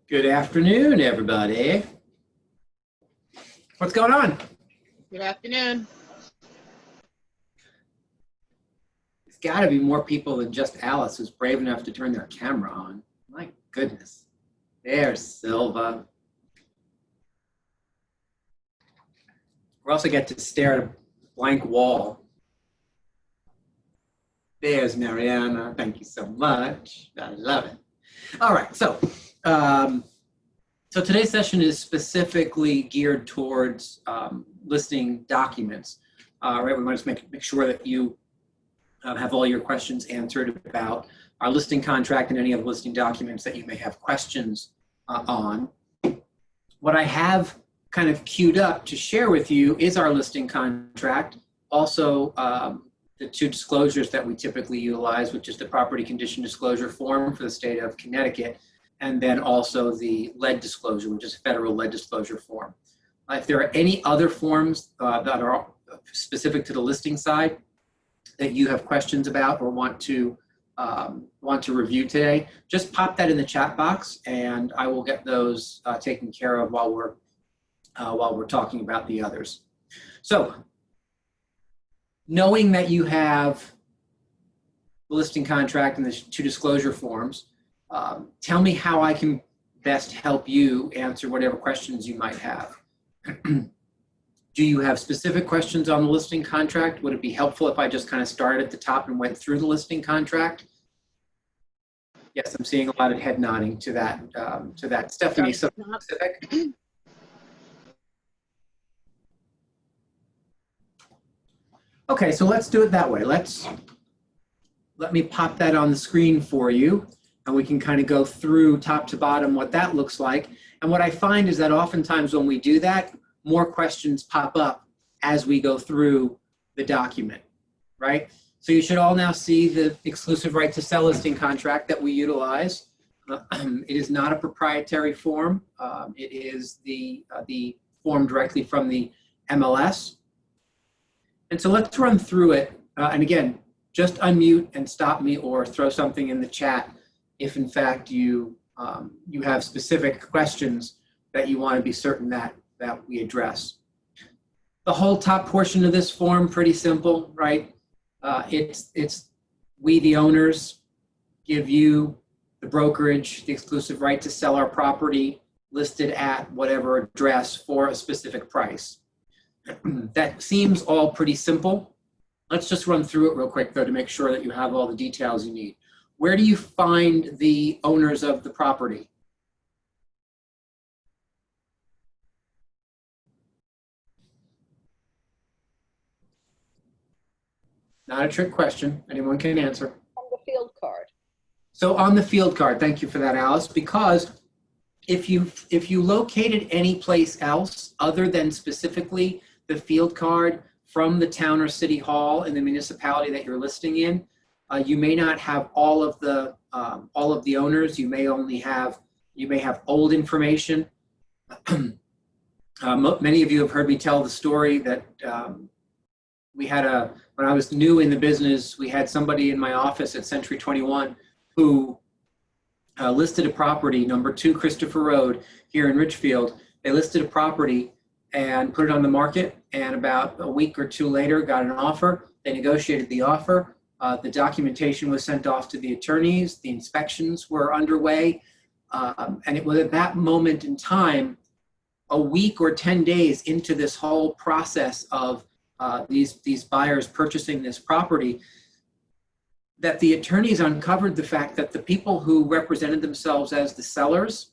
Good afternoon, everybody. What's going on? Good afternoon. There's got to be more people than just Alice who's brave enough to turn their camera on. My goodness. There's Silva. We also get to stare at a blank wall. There's Mariana. Thank you so much. I love it. All right, so today's session is specifically geared towards listing documents. Right, we want to make sure that you have all your questions answered about our listing contract and any of the listing documents that you may have questions on. What I have kind of queued up to share with you is our listing contract. Also, the two disclosures that we typically utilize, which is the property condition disclosure form for the state of Connecticut, and then also the lead disclosure, which is a federal lead disclosure form. If there are any other forms that are specific to the listing side that you have questions about or want to review today, just pop that in the chat box, and I will get those taken care of while we're talking about the others. So, knowing that you have the listing contract and the two disclosure forms, tell me how I can best help you answer whatever questions you might have. Do you have specific questions on the listing contract? Would it be helpful if I just kind of started at the top and went through the listing contract? Yes, I'm seeing a lot of head nodding to that. Stephanie, so specific? Okay, so let's do it that way. Let me pop that on the screen for you, and we can kind of go through top to bottom what that looks like. And what I find is that oftentimes when we do that, more questions pop up as we go through the document, right? So you should all now see the exclusive right to sell listing contract that we utilize. It is not a proprietary form. It is the form directly from the MLS. And so let's run through it. And again, just unmute and stop me or throw something in the chat if in fact you have specific questions that you want to be certain that we address. The whole top portion of this form, pretty simple, right? It's we, the owners, give you, the brokerage, the exclusive right to sell our property listed at whatever address for a specific price. That seems all pretty simple. Let's just run through it real quick, though, to make sure that you have all the details you need. Where do you find the owners of the property? Not a trick question. Anyone can answer. On the field card. So on the field card, thank you for that, Alice, because if you located any place else other than specifically the field card from the town or city hall in the municipality that you're listing in, you may not have all of the owners. You may have old information. Many of you have heard me tell the story that when I was new in the business, we had somebody in my office at Century 21 who listed a property, number 2 Christopher Road here in Richfield. They listed a property and put it on the market, and about a week or two later got an offer. They negotiated the offer. The documentation was sent off to the attorneys. The inspections were underway. And it was at that moment in time, a week or 10 days into this whole process of these buyers purchasing this property, that the attorneys uncovered the fact that the people who represented themselves as the sellers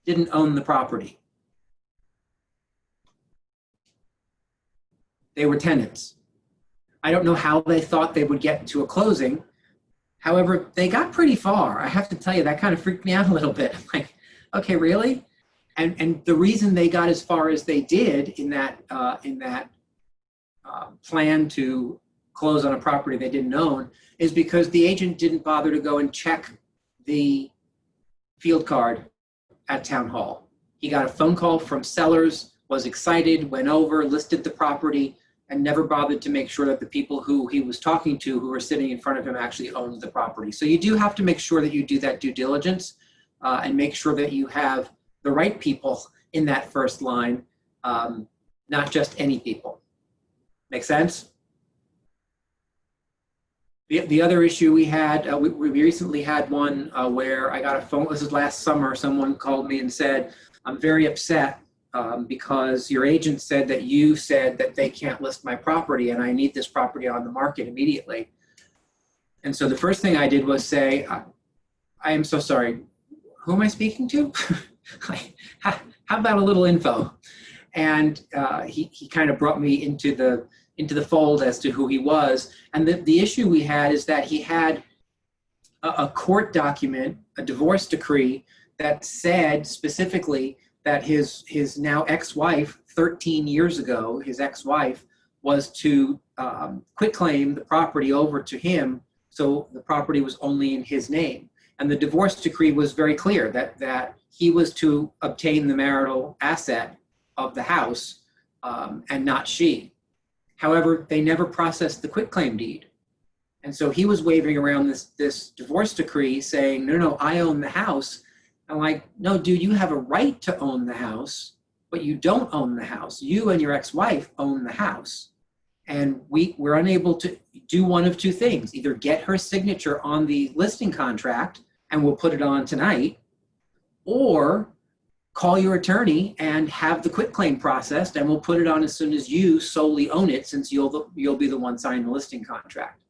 didn't own the property. They were tenants. I don't know how they thought they would get to a closing. However, they got pretty far. I have to tell you, that kind of freaked me out a little bit. I'm like, okay, really? And the reason they got as far as they did in that plan to close on a property they didn't own is because the agent didn't bother to go and check the field card at town hall. He got a phone call from sellers, was excited, went over, listed the property, and never bothered to make sure that the people who he was talking to who were sitting in front of him actually owned the property. So you do have to make sure that you do that due diligence. and make sure that you have the right people in that first line, not just any people. Make sense? The other issue we had, we recently had one where I got a phone, this is last summer, someone called me and said, I'm very upset because your agent said that you said that they can't list my property and I need this property on the market immediately. And so the first thing I did was say, I am so sorry, who am I speaking to? How about a little info? And he kind of brought me into the fold as to who he was. And the issue we had is that he had a court document, a divorce decree, that said specifically that his now ex-wife, 13 years ago, his ex-wife was to quitclaim the property over to him, so the property was only in his name. And the divorce decree was very clear that he was to obtain the marital asset of the house and not she. However, they never processed the quitclaim deed. And so he was waving around this divorce decree saying, no, I own the house. I'm like, no, dude, you have a right to own the house, but you don't own the house. You and your ex-wife own the house. And we're unable to do one of two things, either get her signature on the listing contract and we'll put it on tonight, or call your attorney and have the quitclaim processed and we'll put it on as soon as you solely own it, since you'll be the one signing the listing contract.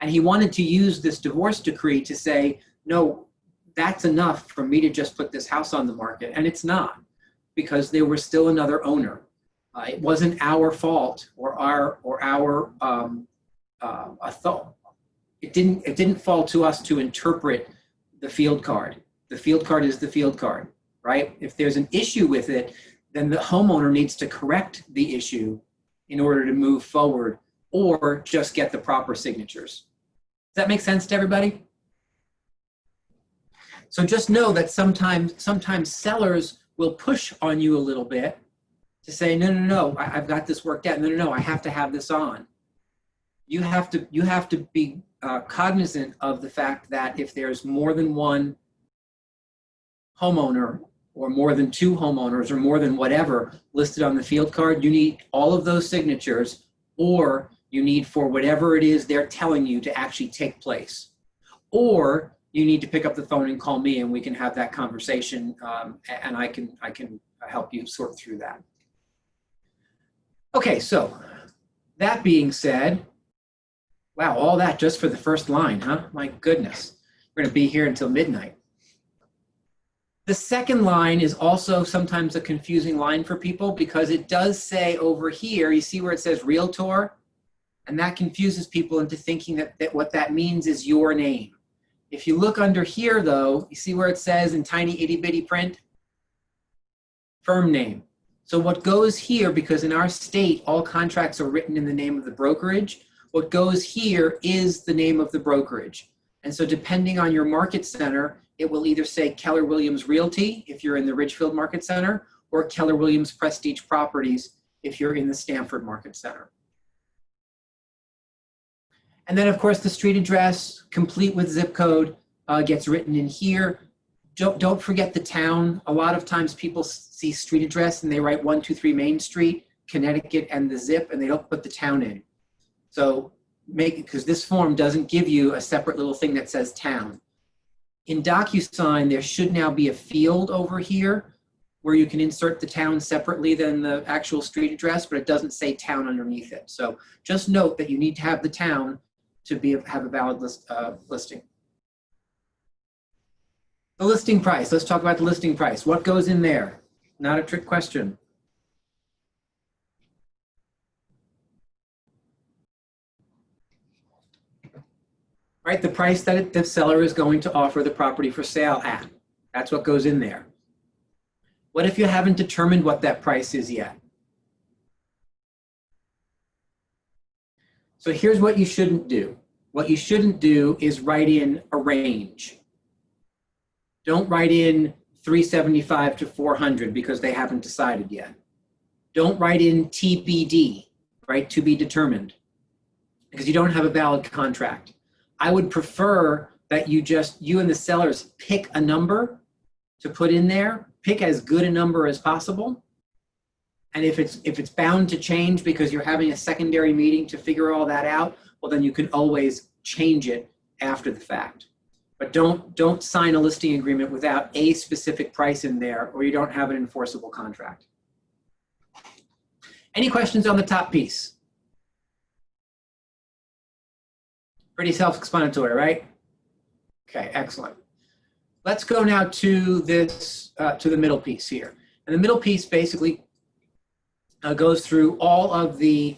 And he wanted to use this divorce decree to say, no, that's enough for me to just put this house on the market. And it's not, because there was still another owner. It wasn't our fault or our thought. It didn't fall to us to interpret the field card. The field card is the field card, right? If there's an issue with it, then the homeowner needs to correct the issue in order to move forward, or just get the proper signatures. Does that make sense to everybody? So just know that sometimes sellers will push on you a little bit to say, no, I've got this worked out. No, I have to have this on. You have to be cognizant of the fact that if there's more than one homeowner or more than two homeowners or more than whatever listed on the field card, you need all of those signatures, or you need for whatever it is they're telling you to actually take place. Or you need to pick up the phone and call me and we can have that conversation, and I can help you sort through that. Okay, so that being said, wow, all that just for the first line, huh? My goodness, we're gonna be here until midnight. The second line is also sometimes a confusing line for people, because it does say over here, you see where it says Realtor, and that confuses people into thinking that what that means is your name. If you look under here though, you see where it says in tiny itty bitty print, firm name. So what goes here, because in our state, all contracts are written in the name of the brokerage, what goes here is the name of the brokerage. And so depending on your market center, it will either say Keller Williams Realty if you're in the Ridgefield Market Center, or Keller Williams Prestige Properties if you're in the Stamford Market Center. And then of course the street address, complete with zip code, gets written in here. Don't forget the town. A lot of times people see street address and they write 123 Main Street, Connecticut, and the zip, and they don't put the town in. So because this form doesn't give you a separate little thing that says town. In DocuSign, there should now be a field over here where you can insert the town separately than the actual street address, but it doesn't say town underneath it. So just note that you need to have the town to have a valid listing. The listing price. Let's talk about the listing price. What goes in there? Not a trick question. Right, the price that the seller is going to offer the property for sale at. That's what goes in there. What if you haven't determined what that price is yet? So here's what you shouldn't do. What you shouldn't do is write in a range. Don't write in 375 to 400 because they haven't decided yet. Don't write in TBD, right, to be determined, because you don't have a valid contract. I would prefer that you and the sellers pick a number to put in there, pick as good a number as possible. And if it's bound to change because you're having a secondary meeting to figure all that out, well, then you can always change it after the fact. But don't sign a listing agreement without a specific price in there, or you don't have an enforceable contract. Any questions on the top piece? Pretty self-explanatory, right? Okay, excellent. Let's go now to this, to the middle piece here. And the middle piece basically goes through all of the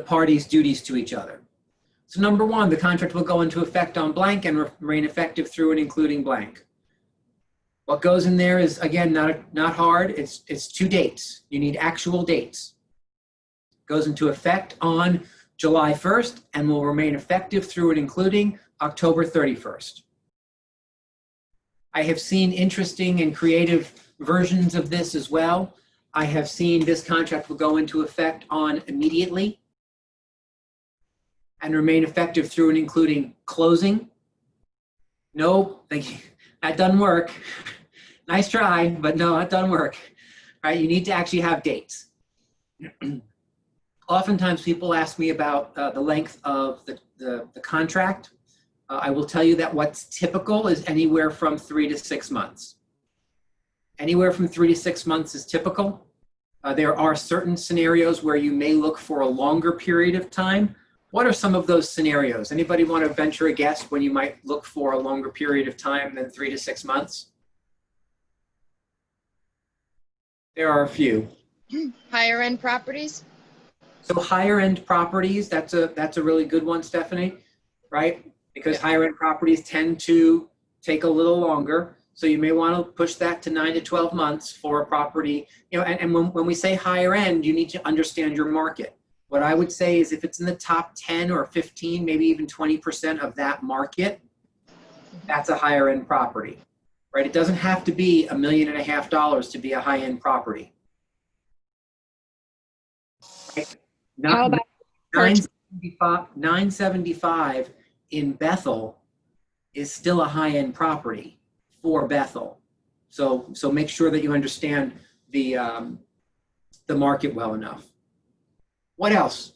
parties' duties to each other. So number one, the contract will go into effect on blank and remain effective through and including blank. What goes in there is, again, not hard. It's 2 dates. You need actual dates. Goes into effect on July 1st and will remain effective through and including October 31st. I have seen interesting and creative versions of this as well. I have seen this contract will go into effect on immediately and remain effective through and including closing. No, that doesn't work. Nice try, but no, that doesn't work. All right, you need to actually have dates. Oftentimes people ask me about the length of the contract. I will tell you that what's typical is anywhere from 3 to 6 months. Anywhere from 3 to 6 months is typical. There are certain scenarios where you may look for a longer period of time. What are some of those scenarios? Anybody want to venture a guess when you might look for a longer period of time than 3 to 6 months? There are a few. Higher end properties? So higher end properties, that's a really good one, Stephanie, right? Because higher end properties tend to take a little longer. So you may want to push that to 9 to 12 months for a property. You know, and when we say higher end, you need to understand your market. What I would say is if it's in the top 10 or 15, maybe even 20% of that market, that's a higher end property, right? It doesn't have to be $1.5 million to be a high end property. Right? How about 975 in Bethel is still a high end property for Bethel. So make sure that you understand the market well enough. What else?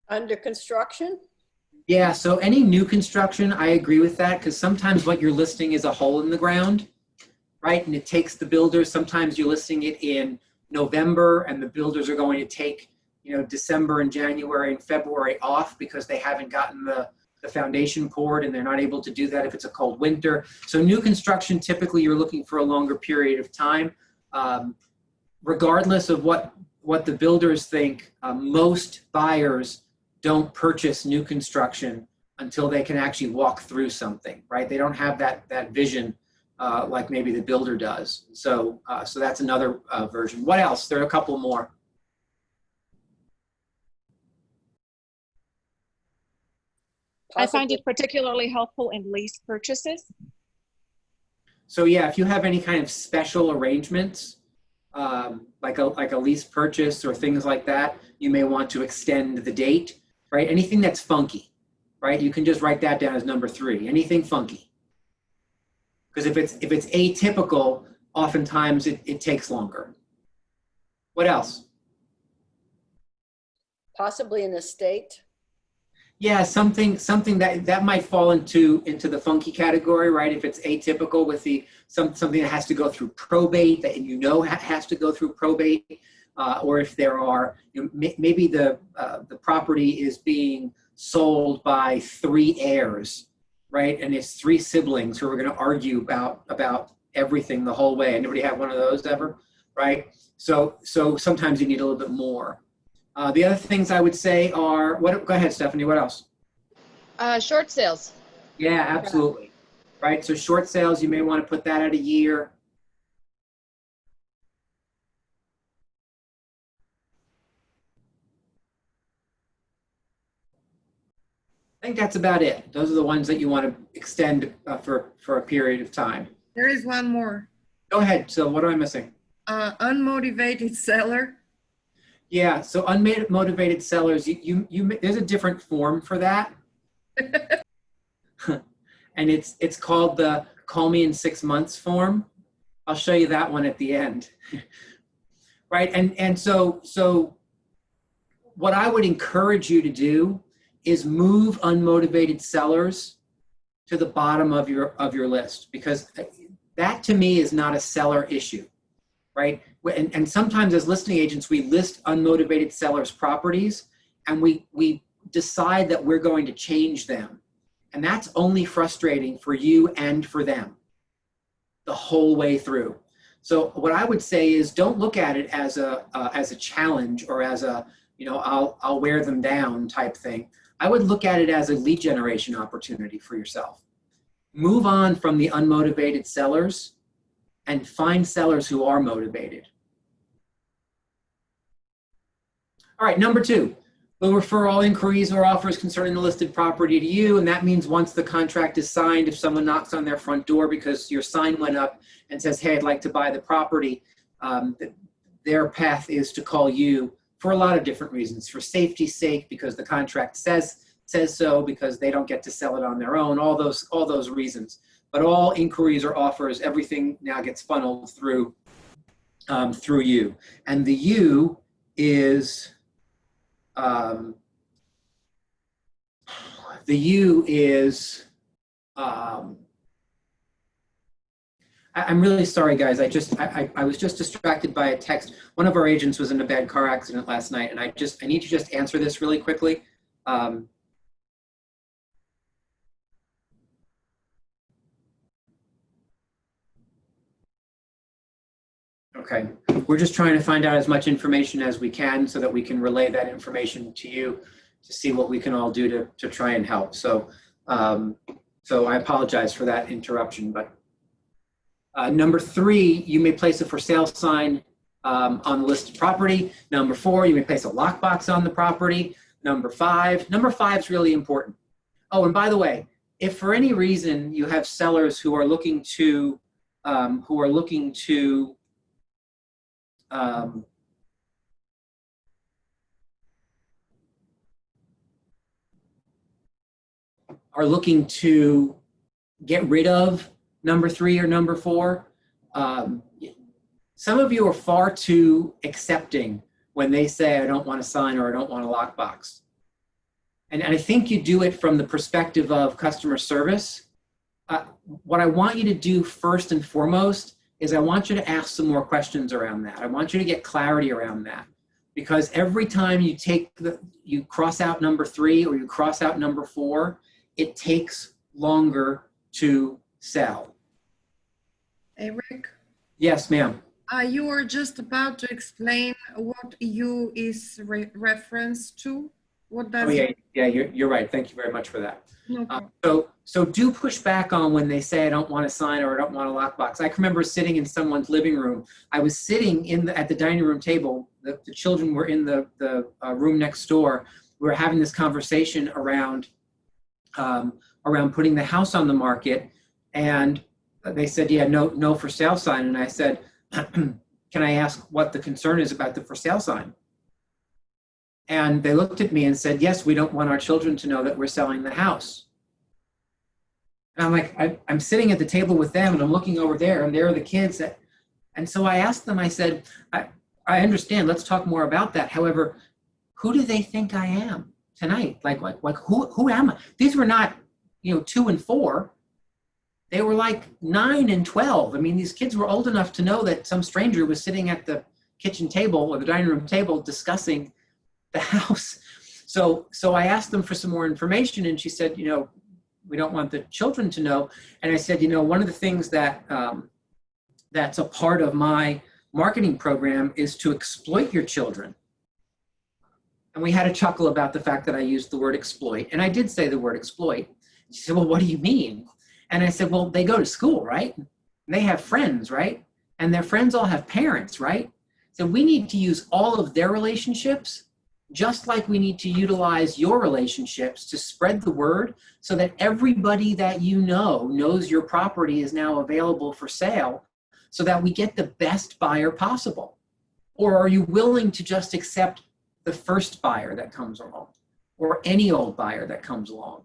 under construction? Yeah, so any new construction, I agree with that, because sometimes what you're listing is a hole in the ground, right? And it takes the builders, sometimes you're listing it in November and the builders are going to take, you know, December and January and February off because they haven't gotten the foundation poured and they're not able to do that if it's a cold winter. So new construction, typically you're looking for a longer period of time. Regardless of what the builders think, most buyers don't purchase new construction until they can actually walk through something, right? They don't have that vision like maybe the builder does. So that's another version. What else? There are a couple more. I find it particularly helpful in lease purchases. So yeah, if you have any kind of special arrangements, like a lease purchase or things like that, you may want to extend the date, right? Anything that's funky, right? You can just write that down as number 3, anything funky. Because if it's atypical, oftentimes it takes longer. What else? Possibly an estate. Yeah, something that might fall into the funky category, right? If it's atypical with something that has to go through probate, that you know has to go through probate, or if there are, you know, maybe the property is being sold by 3 heirs, right? And it's 3 siblings who are going to argue about everything the whole way. Anybody have one of those ever, right? So sometimes you need a little bit more. The other things I would say are, go ahead, Stephanie, what else? Short sales. Yeah, absolutely. Right, so short sales, you may want to put that at a year. I think that's about it. Those are the ones that you want to extend for a period of time. There is one more. Go ahead, so what am I missing? Unmotivated seller. Yeah, so unmotivated sellers, there's a different form for that. And it's called the call me in 6 months form. I'll show you that one at the end. Right, and so what I would encourage you to do is move unmotivated sellers to the bottom of your list, because that to me is not a seller issue, right? And sometimes as listing agents, we list unmotivated sellers' properties and we decide that we're going to change them. And that's only frustrating for you and for them the whole way through. So what I would say is, don't look at it as a challenge or as a, I'll wear them down type thing. I would look at it as a lead generation opportunity for yourself. Move on from the unmotivated sellers and find sellers who are motivated. All right, number 2, we'll refer all inquiries or offers concerning the listed property to you. And that means once the contract is signed, if someone knocks on their front door because your sign went up and says, hey, I'd like to buy the property, their path is to call you for a lot of different reasons. For safety's sake, because the contract says so, because they don't get to sell it on their own, all those reasons. But all inquiries or offers, everything now gets funneled through you. And the you is, I'm really sorry, guys. I was just distracted by a text. One of our agents was in a bad car accident last night, and I need to just answer this really quickly. Okay, we're just trying to find out as much information as we can so that we can relay that information to you to see what we can all do to try and help. So I apologize for that interruption, but number 3, you may place a for sale sign on the listed property. Number 4, you may place a lockbox on the property. Number 5 is really important. Oh, and by the way, if for any reason you have sellers who are looking to get rid of number 3 or number 4, some of you are far too accepting when they say, I don't want a sign or I don't want a lockbox. And I think you do it from the perspective of customer service. What I want you to do first and foremost is I want you to ask some more questions around that. I want you to get clarity around that, because every time you cross out number 3 or you cross out number 4, it takes longer to sell. Hey, Rick, Yes, ma'am. you were just about to explain what you is reference to. What does Yeah, you're right. Thank you very much for that. No problem. So do push back on when they say I don't want a sign or I don't want a lockbox. I can remember sitting in someone's living room. I was sitting at the dining room table. The children were in the room next door. We were having this conversation around putting the house on the market, and they said, yeah, no for sale sign. And I said, can I ask what the concern is about the for sale sign? And they looked at me and said, yes, we don't want our children to know that we're selling the house. And I'm like, I'm sitting at the table with them and I'm looking over there and there are the kids. And so I asked them, I said, I understand, let's talk more about that. However, who do they think I am tonight? Like who am I? These were not, 2 and 4. They were like 9 and 12. I mean, these kids were old enough to know that some stranger was sitting at the kitchen table or the dining room table discussing the house. So I asked them for some more information, and she said, we don't want the children to know. And I said, one of the things that that's a part of my marketing program is to exploit your children. And we had a chuckle about the fact that I used the word exploit, and I did say the word exploit. She said, well, what do you mean? And I said, well, they go to school, right? And they have friends, right? And their friends all have parents, right? So we need to use all of their relationships, just like we need to utilize your relationships to spread the word so that everybody that knows your property is now available for sale, so that we get the best buyer possible. Or are you willing to just accept the first buyer that comes along, or any old buyer that comes along?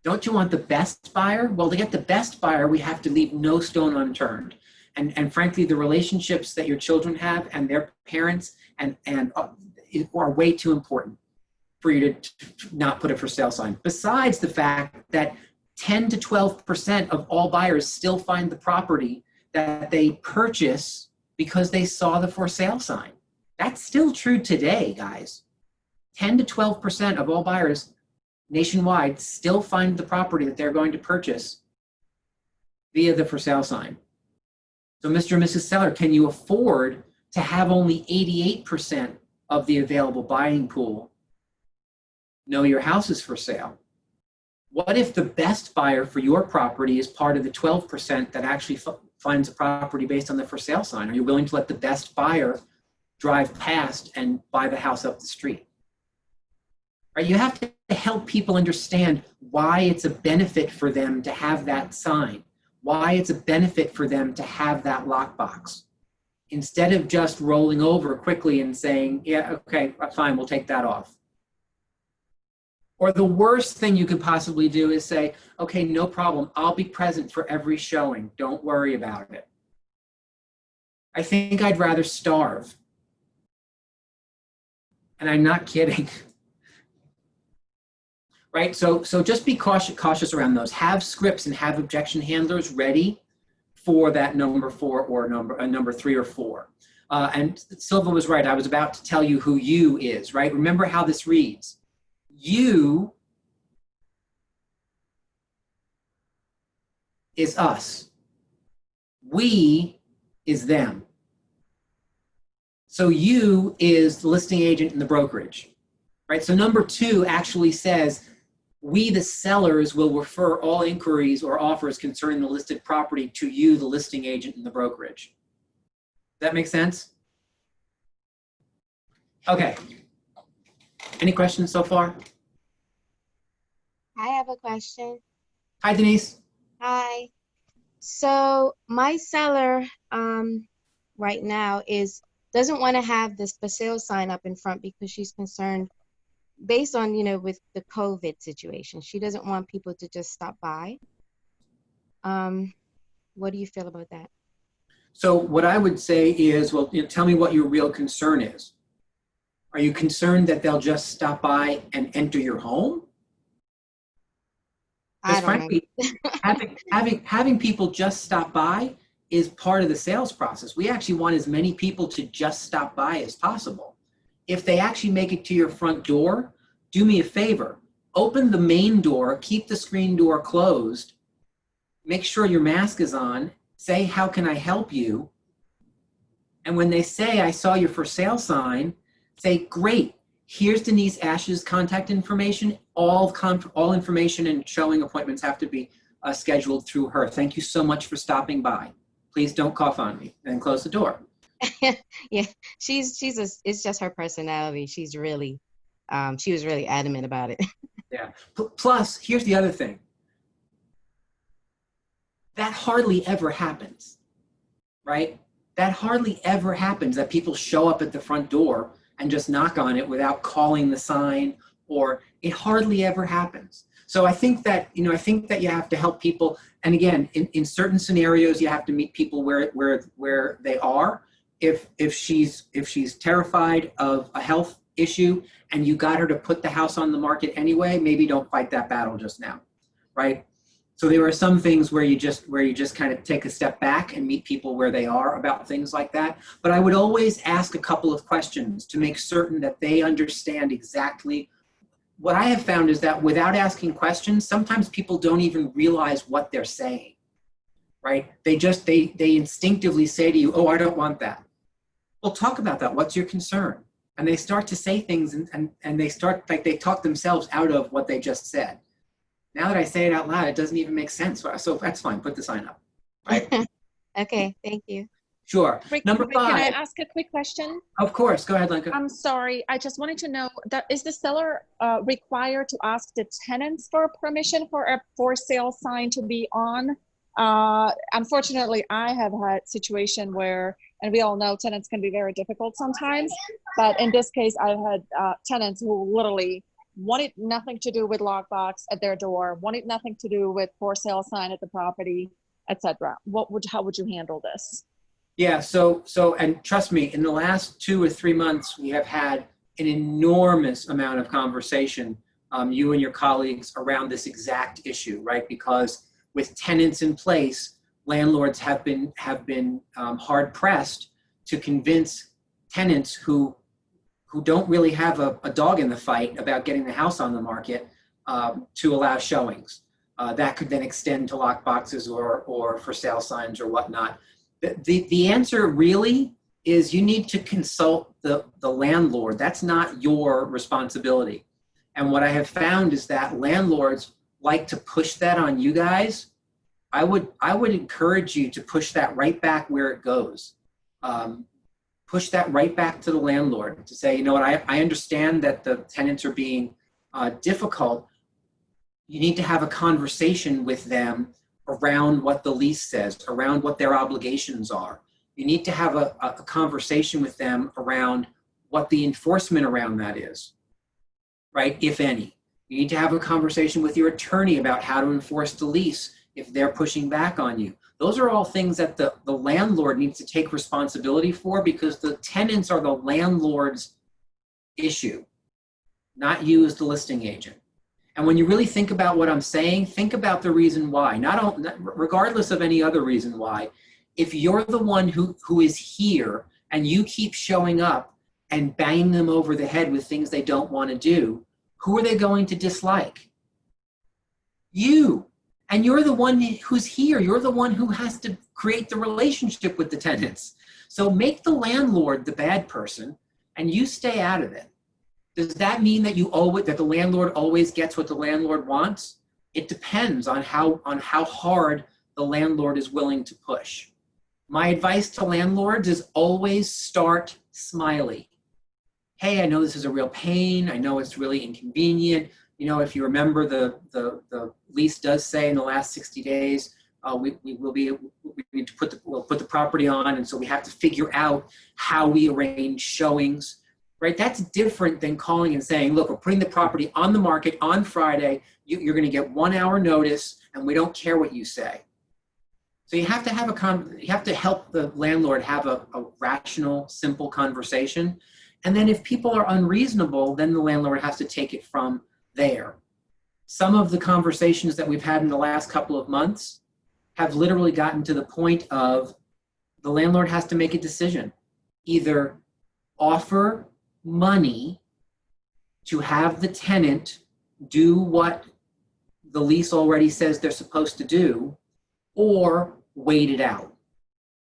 Don't you want the best buyer? Well, to get the best buyer, we have to leave no stone unturned. And frankly, the relationships that your children have and their parents and are way too important for you to not put a for sale sign. Besides the fact that 10 to 12% of all buyers still find the property that they purchase because they saw the for sale sign. That's still true today, guys. 10 to 12% of all buyers nationwide still find the property that they're going to purchase via the for sale sign. So Mr. and Mrs. Seller, can you afford to have only 88% of the available buying pool know your house is for sale? What if the best buyer for your property is part of the 12% that actually finds a property based on the for sale sign? Are you willing to let the best buyer drive past and buy the house up the street? Right? You have to help people understand why it's a benefit for them to have that sign, why it's a benefit for them to have that lockbox, instead of just rolling over quickly and saying, yeah, okay, fine, we'll take that off. Or the worst thing you could possibly do is say, okay, no problem, I'll be present for every showing, don't worry about it. I think I'd rather starve. And I'm not kidding. Right? So just be cautious around those. Have scripts and have objection handlers ready for that number 4 or number 3 or 4. And Silva was right. I was about to tell you who you is, right? Remember how this reads. You is us. We is them. So you is the listing agent in the brokerage, right? So number 2 actually says, we, the sellers, will refer all inquiries or offers concerning the listed property to you, the listing agent in the brokerage. Does that make sense? Okay. Any questions so far? I have a question. Hi, Denise. Hi. So my seller right now doesn't want to have this for sale sign up in front because she's concerned based on, with the COVID situation. She doesn't want people to just stop by. What do you feel about that? So what I would say is, well, tell me what your real concern is. Are you concerned that they'll just stop by and enter your home? Because frankly, having people just stop by is part of the sales process. We actually want as many people to just stop by as possible. If they actually make it to your front door, do me a favor, open the main door, keep the screen door closed, make sure your mask is on, say, how can I help you? And when they say, I saw your for sale sign, say, great, here's Denise Ash's contact information. All information and showing appointments have to be scheduled through her. Thank you so much for stopping by. Please don't cough on me, and close the door. Yeah, it's just her personality. She was really adamant about it. Yeah. Plus, here's the other thing. That hardly ever happens, right? That hardly ever happens that people show up at the front door and just knock on it without calling the sign, or it hardly ever happens. So I think that, you have to help people. And again, in certain scenarios, you have to meet people where they are. If she's terrified of a health issue and you got her to put the house on the market anyway, maybe don't fight that battle just now, right? So there are some things where you just kind of take a step back and meet people where they are about things like that. But I would always ask a couple of questions to make certain that they understand exactly. What I have found is that without asking questions, sometimes people don't even realize what they're saying, right? They instinctively say to you, oh, I don't want that. Well, talk about that. What's your concern? And they start to say things and they start, like, they talk themselves out of what they just said. Now that I say it out loud, it doesn't even make sense. So that's fine. Put the sign up. Right? Okay, thank you. Sure. Number 5. Can I ask a quick question? Of course. Go ahead, Lenka. I'm sorry. I just wanted to know, that is the seller required to ask the tenants for permission for a for sale sign to be on? Unfortunately, I have had situation where, and we all know tenants can be very difficult sometimes, but in this case, I've had tenants who literally wanted nothing to do with lockbox at their door, wanted nothing to do with for sale sign at the property, etc. How would you handle this? Yeah, and trust me, in the last 2 or 3 months, we have had an enormous amount of conversation, you and your colleagues, around this exact issue, right? Because with tenants in place, landlords have been hard pressed to convince tenants who don't really have a dog in the fight about getting the house on the market to allow showings. That could then extend to lock boxes or for sale signs or whatnot. The answer really is you need to consult the landlord. That's not your responsibility. And what I have found is that landlords like to push that on you guys. I would encourage you to push that right back where it goes. Push that right back to the landlord to say, you know what, I understand that the tenants are being difficult. You need to have a conversation with them around what the lease says, around what their obligations are. You need to have a conversation with them around what the enforcement around that is, right, if any. You need to have a conversation with your attorney about how to enforce the lease if they're pushing back on you. Those are all things that the landlord needs to take responsibility for, because the tenants are the landlord's issue, not you as the listing agent. And when you really think about what I'm saying, think about the reason why, regardless of any other reason why. If you're the one who is here and you keep showing up and banging them over the head with things they don't want to do, who are they going to dislike? You. And you're the one who's here. You're the one who has to create the relationship with the tenants. So make the landlord the bad person and you stay out of it. Does that mean that that the landlord always gets what the landlord wants? It depends on how hard the landlord is willing to push. My advice to landlords is always start smiley. Hey, I know this is a real pain. I know it's really inconvenient. You know, if you remember, the lease does say in the last 60 days, we'll need to put the property on, and so we have to figure out how we arrange showings. Right, that's different than calling and saying, look, we're putting the property on the market on Friday. You're going to get 1 hour notice, and we don't care what you say. So you have to you have to help the landlord have a rational, simple conversation. And then if people are unreasonable, then the landlord has to take it from there. Some of the conversations that we've had in the last couple of months have literally gotten to the point of the landlord has to make a decision. Either offer money to have the tenant do what the lease already says they're supposed to do, or wait it out.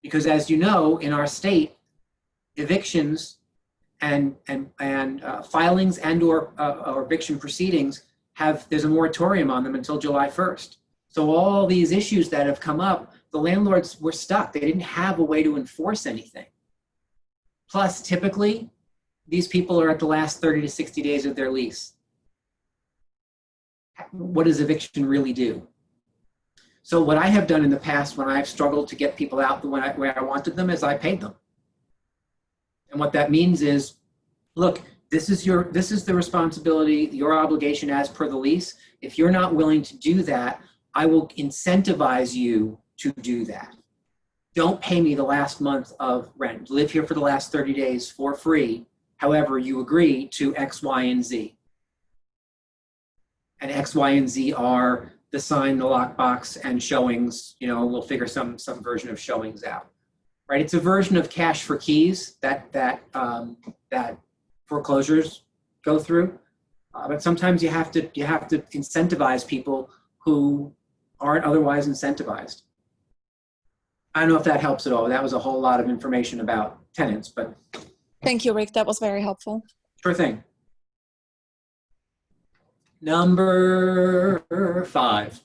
Because as you know, in our state, evictions and filings and or eviction proceedings there's a moratorium on them until July 1st. So all these issues that have come up, the landlords were stuck. They didn't have a way to enforce anything. Plus, typically, these people are at the last 30 to 60 days of their lease. What does eviction really do? So what I have done in the past when I've struggled to get people out where I wanted them is I paid them. And what that means is, look, this is the responsibility, your obligation as per the lease. If you're not willing to do that, I will incentivize you to do that. Don't pay me the last month of rent. Live here for the last 30 days for free. However, you agree to X, Y, and Z. And X, Y, and Z are the sign, the lockbox, and showings. You know, we'll figure some version of showings out. Right? It's a version of cash for keys that foreclosures go through. But sometimes you have to incentivize people who aren't otherwise incentivized. I don't know if that helps at all. That was a whole lot of information about tenants, but. Thank you, Rick. That was very helpful. Sure thing. Number 5.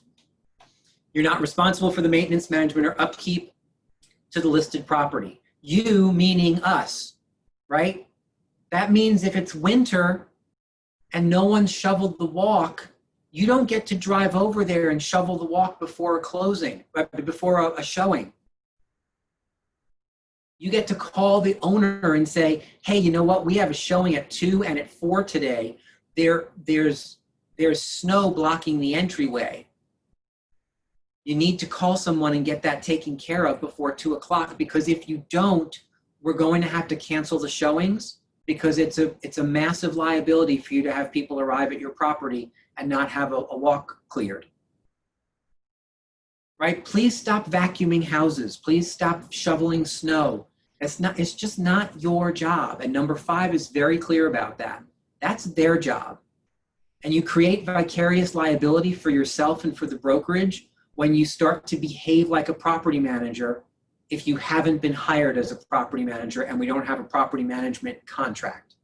You're not responsible for the maintenance, management, or upkeep to the listed property. You meaning us, right? That means if it's winter and no one's shoveled the walk, you don't get to drive over there and shovel the walk before a closing, before a showing. You get to call the owner and say, hey, you know what? We have a showing at 2 and at 4 today. there's snow blocking the entryway. You need to call someone and get that taken care of before 2 o'clock, because if you don't, we're going to have to cancel the showings, because it's a massive liability for you to have people arrive at your property and not have a walk cleared. Right? Please stop vacuuming houses. Please stop shoveling snow. It's just not your job. And number 5 is very clear about that. That's their job. And you create vicarious liability for yourself and for the brokerage when you start to behave like a property manager if you haven't been hired as a property manager and we don't have a property management contract.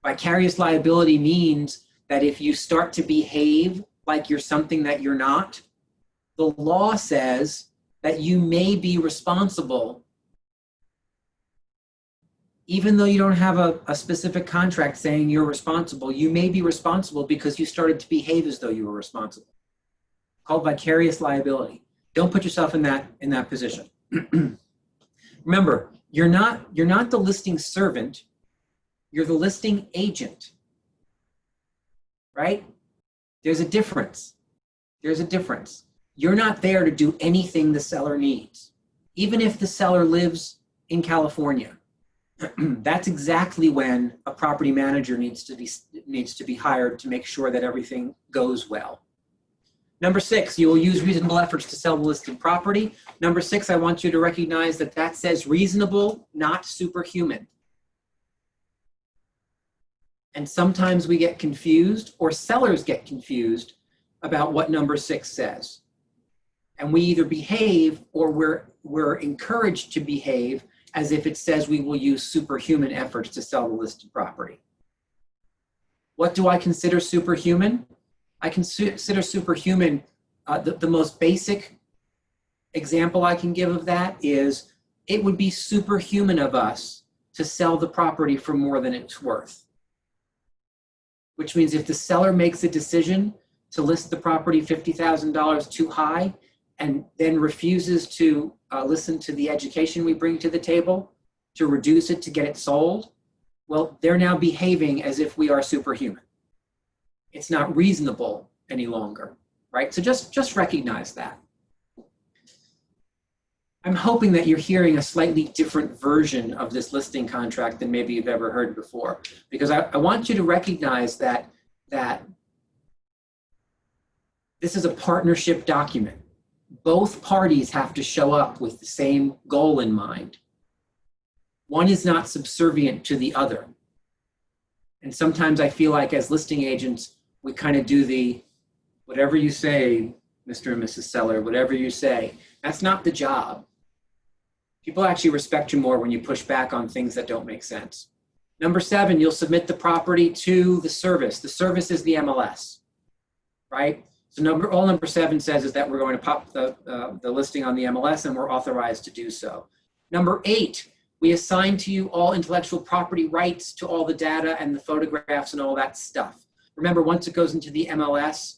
Vicarious liability means that if you start to behave like you're something that you're not, the law says that you may be responsible, even though you don't have a specific contract saying you're responsible. You may be responsible because you started to behave as though you were responsible. Called vicarious liability. Don't put yourself in that position. Remember, you're not the listing servant, you're the listing agent. Right? There's a difference. There's a difference. You're not there to do anything the seller needs. Even if the seller lives in California, that's exactly when a property manager needs to be hired to make sure that everything goes well. Number 6, you will use reasonable efforts to sell the listed property. Number 6, I want you to recognize that says reasonable, not superhuman. And sometimes we get confused, or sellers get confused about what number 6 says. And we either behave or we're encouraged to behave as if it says we will use superhuman efforts to sell the listed property. What do I consider superhuman? I consider superhuman, the most basic example I can give of that is it would be superhuman of us to sell the property for more than it's worth. Which means if the seller makes a decision to list the property $50,000 too high and then refuses to listen to the education we bring to the table to reduce it to get it sold, well, they're now behaving as if we are superhuman. It's not reasonable any longer, right? So just recognize that. I'm hoping that you're hearing a slightly different version of this listing contract than maybe you've ever heard before, because I want you to recognize that this is a partnership document. Both parties have to show up with the same goal in mind. One is not subservient to the other. And sometimes I feel like as listing agents, we kind of do the, whatever you say, Mr. and Mrs. Seller, whatever you say. That's not the job. People actually respect you more when you push back on things that don't make sense. Number 7, you'll submit the property to the service. The service is the MLS, right? So all number 7 says is that we're going to pop the listing on the MLS and we're authorized to do so. Number 8, we assign to you all intellectual property rights to all the data and the photographs and all that stuff. Remember, once it goes into the MLS,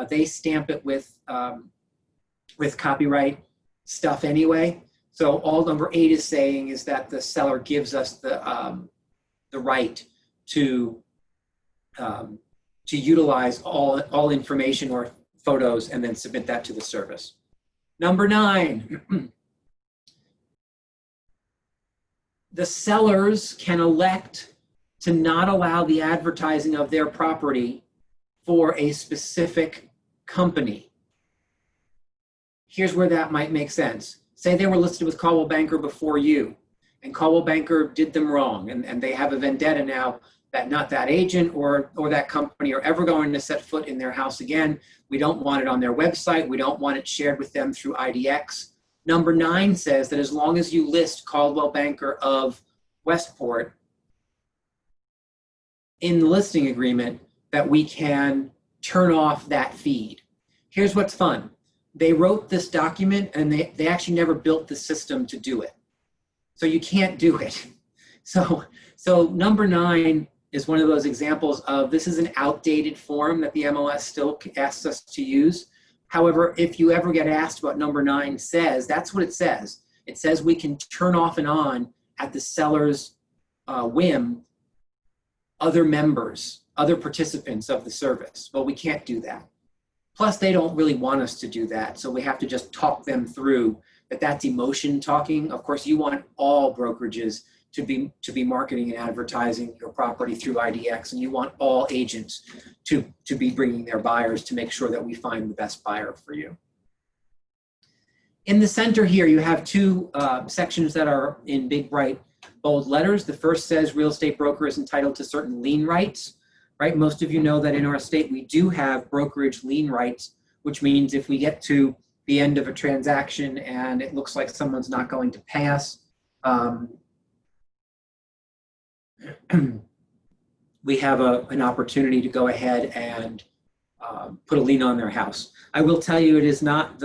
they stamp it with copyright stuff anyway. So all number 8 is saying is that the seller gives us the right to utilize all information or photos and then submit that to the service. Number 9, the sellers can elect to not allow the advertising of their property for a specific company. Here's where that might make sense. Say they were listed with Coldwell Banker before you, and Coldwell Banker did them wrong, and they have a vendetta now that not that agent or that company are ever going to set foot in their house again. We don't want it on their website. We don't want it shared with them through IDX. Number 9 says that as long as you list Coldwell Banker of Westport in the listing agreement, that we can turn off that feed. Here's what's fun. They wrote this document and they actually never built the system to do it. So you can't do it. So number 9 is one of those examples of this is an outdated form that the MLS still asks us to use. However, if you ever get asked what number 9 says, that's what it says. It says we can turn off and on at the seller's whim other members other participants of the service. Well, we can't do that. Plus, they don't really want us to do that. So we have to just talk them through that that's emotion talking. Of course, you want all brokerages to be marketing and advertising your property through IDX, and you want all agents to be bringing their buyers to make sure that we find the best buyer for you. In the center here, you have two sections that are in big, bright, bold letters. The first says real estate broker is entitled to certain lien rights, right? Most of you know that in our state, we do have brokerage lien rights, which means if we get to the end of a transaction and it looks like someone's not going to pay us, we have an opportunity to go ahead and put a lien on their house. I will tell you, it is not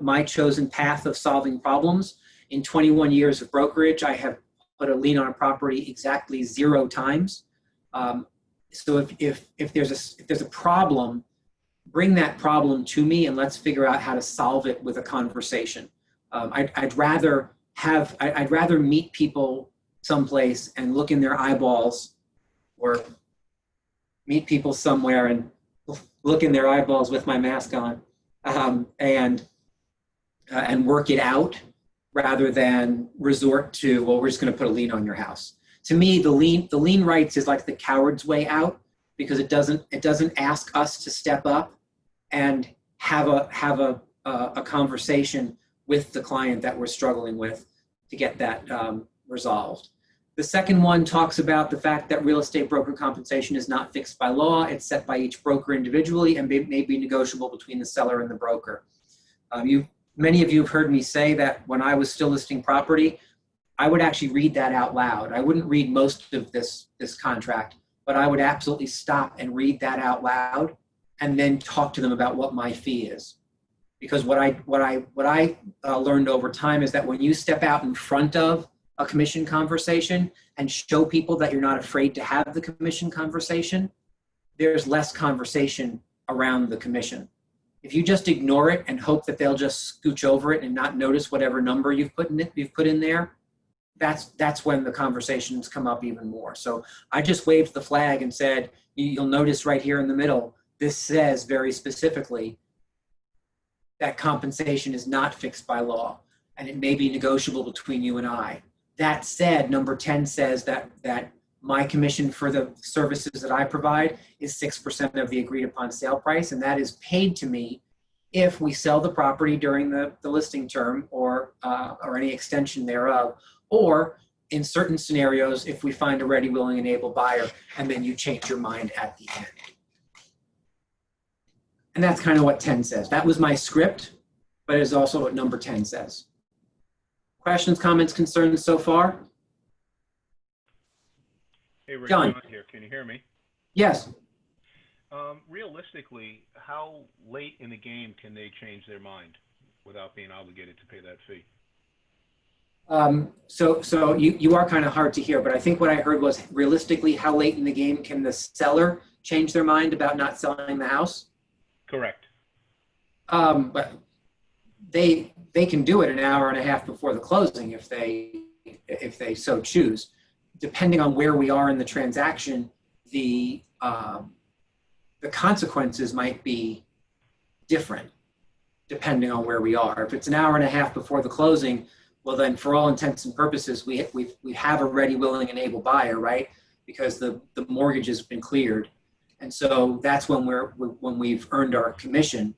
my chosen path of solving problems. In 21 years of brokerage, I have put a lien on a property exactly 0 times. So if there's a problem, bring that problem to me and let's figure out how to solve it with a conversation. I'd rather meet people someplace and look in their eyeballs, or meet people somewhere and look in their eyeballs with my mask on, and work it out, rather than resort to, well, we're just going to put a lien on your house. To me, the lien rights is like the coward's way out, because it doesn't ask us to step up and have a conversation with the client that we're struggling with to get that resolved. The second one talks about the fact that real estate broker compensation is not fixed by law. It's set by each broker individually and may be negotiable between the seller and the broker. Many of you have heard me say that when I was still listing property, I would actually read that out loud. I wouldn't read most of this contract, but I would absolutely stop and read that out loud and then talk to them about what my fee is. Because what I learned over time is that when you step out in front of a commission conversation and show people that you're not afraid to have the commission conversation, there's less conversation around the commission. If you just ignore it and hope that they'll just scooch over it and not notice whatever number you've put in there, that's when the conversations come up even more. So I just waved the flag and said, you'll notice right here in the middle, this says very specifically that compensation is not fixed by law and it may be negotiable between you and I. That said, number 10 says that my commission for the services that I provide is 6% of the agreed upon sale price, and that is paid to me if we sell the property during the listing term or any extension thereof, or in certain scenarios, if we find a ready, willing, and able buyer, and then you change your mind at the end. And that's kind of what 10 says. That was my script, but it is also what number 10 says. Questions, comments, concerns so far? Hey, Rick, John. John here. Can you hear me? Yes. Realistically, how late in the game can they change their mind without being obligated to pay that fee? So you are kind of hard to hear, but I think what I heard was, realistically, how late in the game can the seller change their mind about not selling the house? Correct. But they can do it an hour and a half before the closing if they so choose. Depending on where we are in the transaction, the consequences might be different depending on where we are. If it's an hour and a half before the closing, well then, for all intents and purposes, we have a ready, willing, and able buyer, right? Because the mortgage has been cleared, and so that's when we've earned our commission.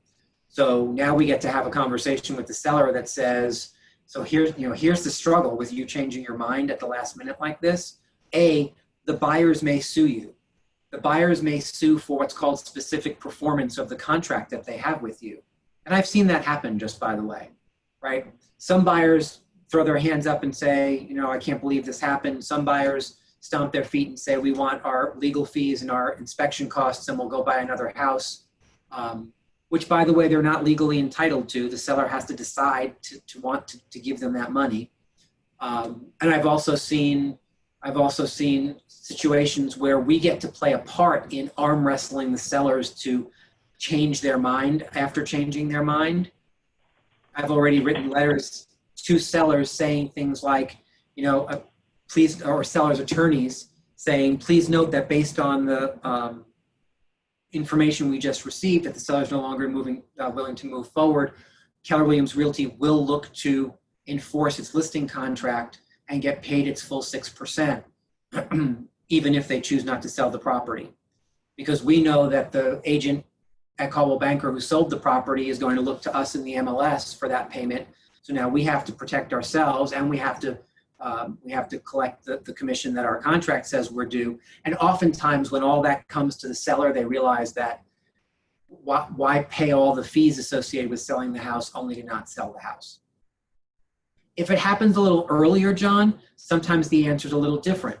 So now we get to have a conversation with the seller that says, so here's the struggle with you changing your mind at the last minute like this. A, the buyers may sue you. The buyers may sue for what's called specific performance of the contract that they have with you. And I've seen that happen, just by the way, right? Some buyers throw their hands up and say, I can't believe this happened. Some buyers stomp their feet and say, we want our legal fees and our inspection costs and we'll go buy another house. Which, by the way, they're not legally entitled to. The seller has to decide to want to give them that money. And I've also seen situations where we get to play a part in arm wrestling the sellers to change their mind after changing their mind. I've already written letters to sellers saying things like, please, or sellers' attorneys saying, please note that based on the information we just received, that the seller is no longer willing to move forward, Keller Williams Realty will look to enforce its listing contract and get paid its full 6%, even if they choose not to sell the property. Because we know that the agent at Coldwell Banker who sold the property is going to look to us in the MLS for that payment. So now we have to protect ourselves, and we have to collect the commission that our contract says we're due. And oftentimes when all that comes to the seller, they realize that why pay all the fees associated with selling the house only to not sell the house? If it happens a little earlier, John, sometimes the answer is a little different,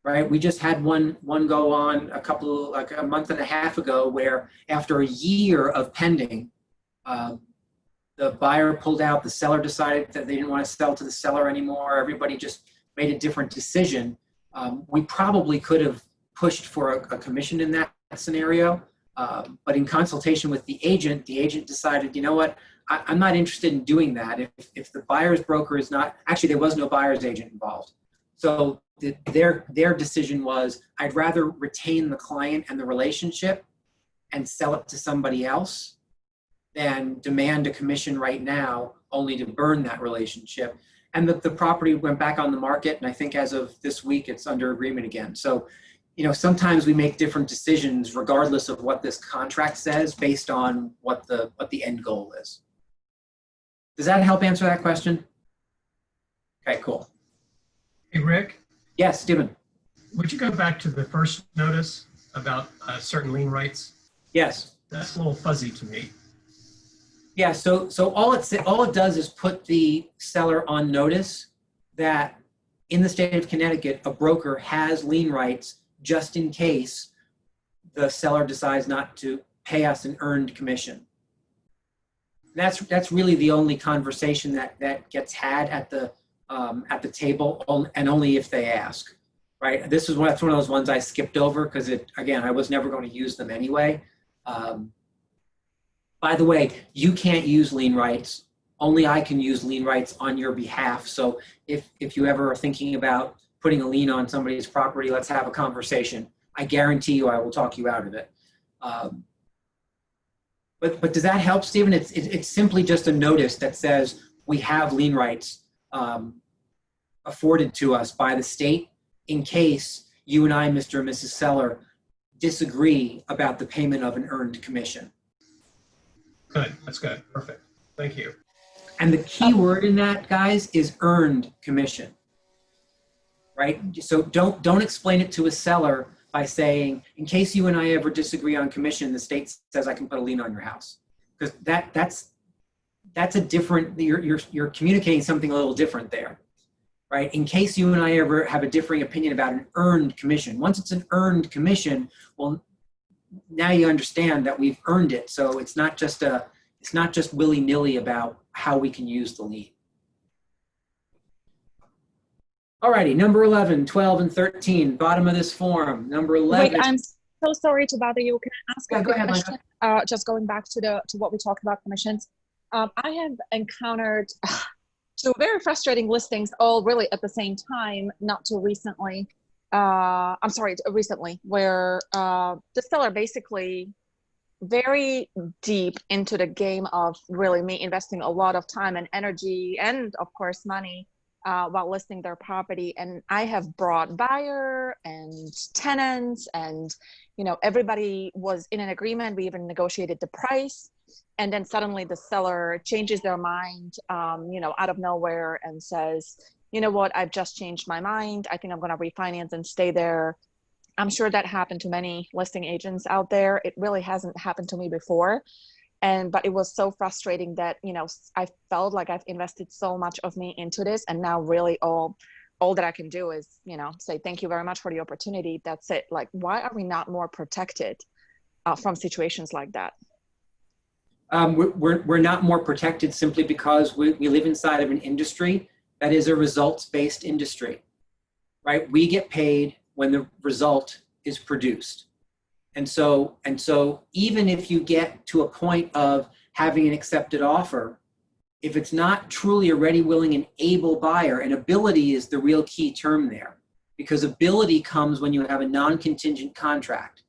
right? We just had one go on like a month and a half ago, where after a year of pending, the buyer pulled out, the seller decided that they didn't want to sell to the seller anymore. Everybody just made a different decision. We probably could have pushed for a commission in that scenario, but in consultation with the agent decided, you know what, I'm not interested in doing that. If the buyer's broker is not, actually there was no buyer's agent involved. So their decision was, I'd rather retain the client and the relationship and sell it to somebody else than demand a commission right now only to burn that relationship. And the property went back on the market, and I think as of this week, it's under agreement again. So, sometimes we make different decisions regardless of what this contract says based on what the end goal is. Does that help answer that question? Okay, cool. Hey, Rick, Yes, Stephen. would you go back to the first notice about certain lien rights? Yes. That's a little fuzzy to me. Yeah, so all it does is put the seller on notice that in the state of Connecticut, a broker has lien rights just in case the seller decides not to pay us an earned commission. That's really the only conversation that gets had at the table, and only if they ask, right? That's one of those ones I skipped over because I was never going to use them anyway. By the way, you can't use lien rights. Only I can use lien rights on your behalf. So if you ever are thinking about putting a lien on somebody's property, let's have a conversation. I guarantee you I will talk you out of it. But does that help, Stephen? It's simply just a notice that says we have lien rights afforded to us by the state in case you and I, Mr. and Mrs. Seller, disagree about the payment of an earned commission. Good, that's good, perfect. Thank you. And the key word in that, guys, is earned commission, right? So don't explain it to a seller by saying, in case you and I ever disagree on commission, the state says I can put a lien on your house. Because that's a different, you're communicating something a little different there, right? In case you and I ever have a differing opinion about an earned commission. Once it's an earned commission, well, now you understand that we've earned it. So it's not just willy-nilly about how we can use the lien. Alrighty, number 11, 12, and 13, bottom of this form. Number 11. Wait, I'm so sorry to bother you. Can I ask Yeah, a go quick ahead, question? Just going back to what we talked about commissions. I have encountered two very frustrating listings all really at the same time, not too recently. Recently, where the seller basically very deep into the game of really me investing a lot of time and energy and of course money while listing their property. And I have brought buyer and tenants and, everybody was in an agreement. We even negotiated the price. And then suddenly the seller changes their mind, out of nowhere and says, you know what, I've just changed my mind. I think I'm going to refinance and stay there. I'm sure that happened to many listing agents out there. It really hasn't happened to me before. But it was so frustrating that, I felt like I've invested so much of me into this. And now really all that I can do is, say, thank you very much for the opportunity. That's it. Like, why are we not more protected from situations like that? We're not more protected simply because we live inside of an industry that is a results-based industry, right? We get paid when the result is produced. And so even if you get to a point of having an accepted offer, if it's not truly a ready, willing, and able buyer, and ability is the real key term there, because ability comes when you have a non-contingent contract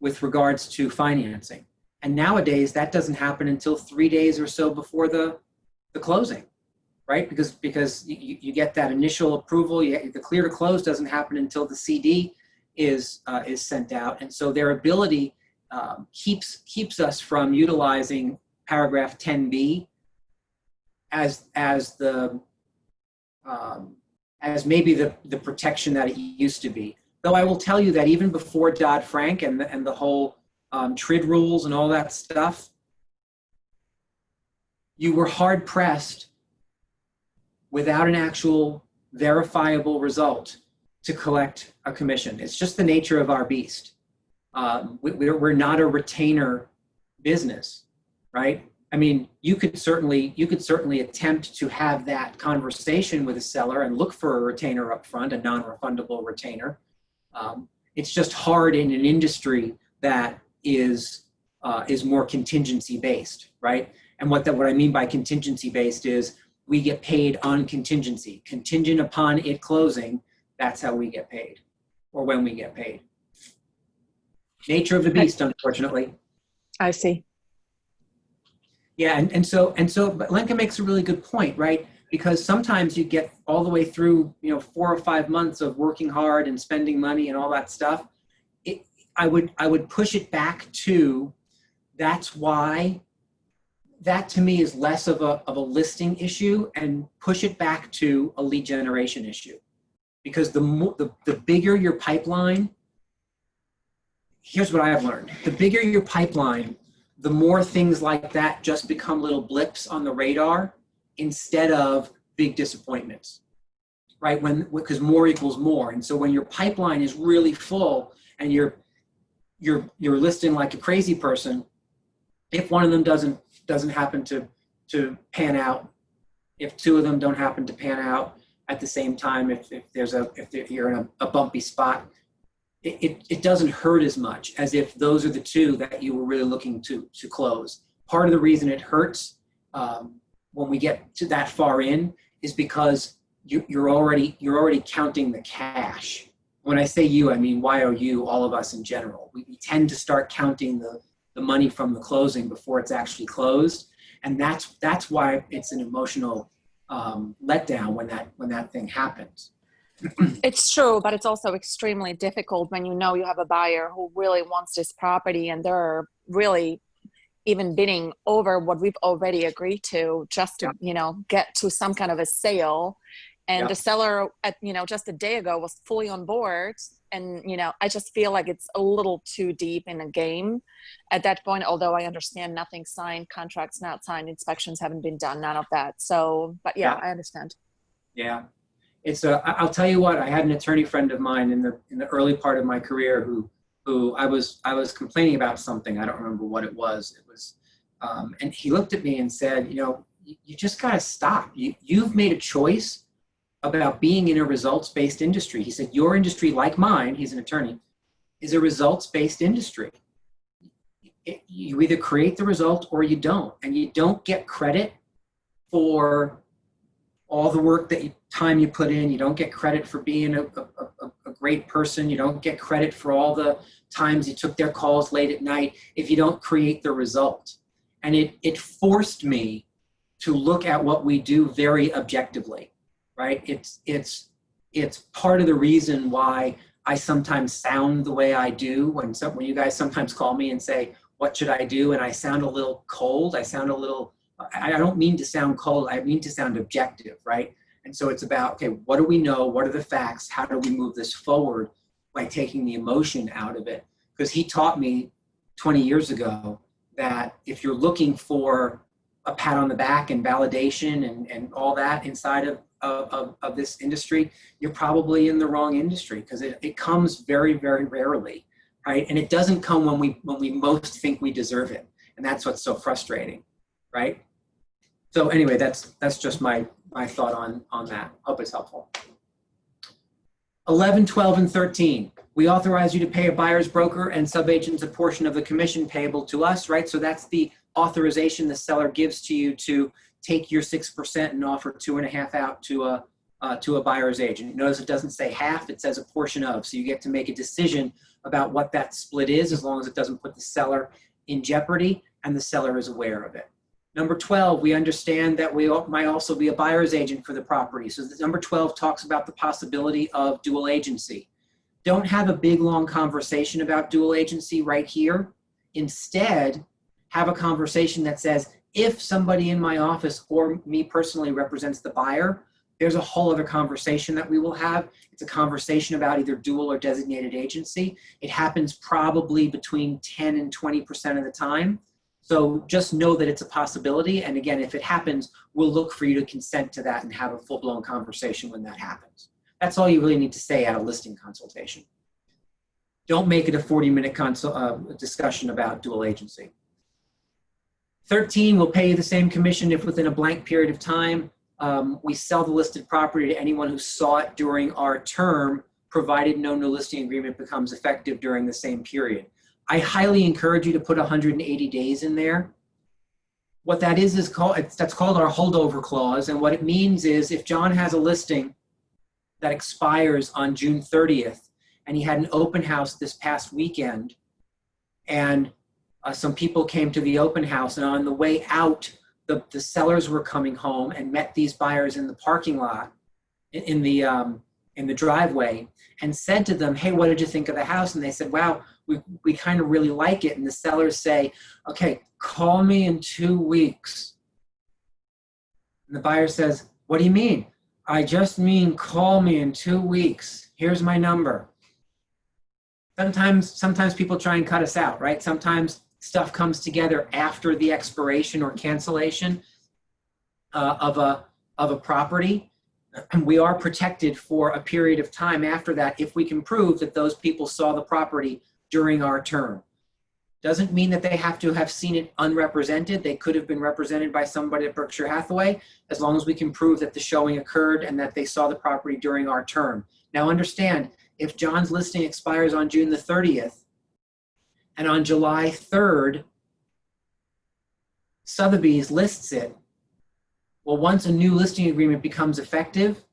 with regards to financing. And nowadays that doesn't happen until 3 days or so before the closing, right? Because you get that initial approval, the clear to close doesn't happen until the CD is sent out. And so their ability keeps us from utilizing paragraph 10B as maybe the protection that it used to be. Though I will tell you that even before Dodd-Frank and the whole TRID rules and all that stuff, you were hard pressed without an actual verifiable result to collect a commission. It's just the nature of our beast. We're not a retainer business, right? I mean, you could certainly attempt to have that conversation with a seller and look for a retainer up front, a non-refundable retainer. It's just hard in an industry that is more contingency based, right? And what I mean by contingency based is we get paid on contingency, contingent upon it closing. That's how we get paid, or when we get paid. Nature of the beast, unfortunately. I see. Yeah, and so, but Lenka makes a really good point, right? Because sometimes you get all the way through, 4 or 5 months of working hard and spending money and all that stuff. I would push it back to, that's why, that to me is less of a listing issue, and push it back to a lead generation issue. Because the bigger your pipeline, here's what I have learned. The bigger your pipeline, the more things like that just become little blips on the radar instead of big disappointments, right? Because more equals more. And so when your pipeline is really full and you're listing like a crazy person, if one of them doesn't happen to pan out, if 2 of them don't happen to pan out at the same time, if you're in a bumpy spot, it doesn't hurt as much as if those are the 2 that you were really looking to close. Part of the reason it hurts when we get to that far in is because you're already counting the cash. When I say you, I mean YOU, all of us in general. We tend to start counting the money from the closing before it's actually closed, and that's why it's an emotional letdown when that thing happens. It's true, but it's also extremely difficult when you know you have a buyer who really wants this property and they're really even bidding over what we've already agreed to just to, get to some kind of a sale. And the seller just a day ago was fully on board. And, I just feel like it's a little too deep in the game at that point, although I understand nothing signed, contracts not signed, inspections haven't been done, none of that. So, but yeah. I understand. Yeah. I'll tell you what, I had an attorney friend of mine in the early part of my career who I was complaining about something. I don't remember what it was. It was, and he looked at me and said, you just got to stop. You've made a choice about being in a results-based industry. He said, your industry, like mine, he's an attorney, is a results-based industry. You either create the result or you don't, and you don't get credit for all the work time you put in. You don't get credit for being a great person. You don't get credit for all the times you took their calls late at night if you don't create the result. And it forced me to look at what we do very objectively, right? It's part of the reason why I sometimes sound the way I do when you guys sometimes call me and say, what should I do? And I sound a little cold. I don't mean to sound cold. I mean to sound objective, right? And so it's about, okay, what do we know? What are the facts? How do we move this forward by taking the emotion out of it? Because he taught me 20 years ago that if you're looking for a pat on the back and validation and all that inside of this industry, you're probably in the wrong industry, because it comes very, very rarely, right? And it doesn't come when we most think we deserve it. And that's what's so frustrating, right? So anyway, that's just my thought on that. Hope it's helpful. 11, 12, and 13. We authorize you to pay a buyer's broker and subagents a portion of the commission payable to us, right? So that's the authorization the seller gives to you to take your 6% and offer 2.5% out to to a buyer's agent. Notice it doesn't say half, it says a portion of. So you get to make a decision about what that split is, as long as it doesn't put the seller in jeopardy and the seller is aware of it. Number 12, we understand that we might also be a buyer's agent for the property. So number 12 talks about the possibility of dual agency. Don't have a big, long conversation about dual agency right here. Instead, have a conversation that says, if somebody in my office or me personally represents the buyer, there's a whole other conversation that we will have. It's a conversation about either dual or designated agency. It happens probably between 10 and 20% of the time. So just know that it's a possibility. And again, if it happens, we'll look for you to consent to that and have a full-blown conversation when that happens. That's all you really need to say at a listing consultation. Don't make it a 40-minute discussion about dual agency. 13, we'll pay you the same commission if within a blank period of time we sell the listed property to anyone who saw it during our term, provided no new listing agreement becomes effective during the same period. I highly encourage you to put 180 days in there. What that is that's called our holdover clause. And what it means is if John has a listing that expires on June 30th and he had an open house this past weekend and some people came to the open house, and on the way out, the sellers were coming home and met these buyers in the parking lot, in the driveway, and said to them, hey, what did you think of the house? And they said, wow, we kind of really like it. And the sellers say, okay, call me in 2 weeks. And the buyer says, what do you mean? I just mean call me in 2 weeks. Here's my number. Sometimes people try and cut us out, right? Sometimes stuff comes together after the expiration or cancellation of a property. And we are protected for a period of time after that if we can prove that those people saw the property during our term. Doesn't mean that they have to have seen it unrepresented. They could have been represented by somebody at Berkshire Hathaway, as long as we can prove that the showing occurred and that they saw the property during our term. Now understand, if John's listing expires on June the 30th, and on July 3rd, Sotheby's lists it, well, once a new listing agreement becomes effective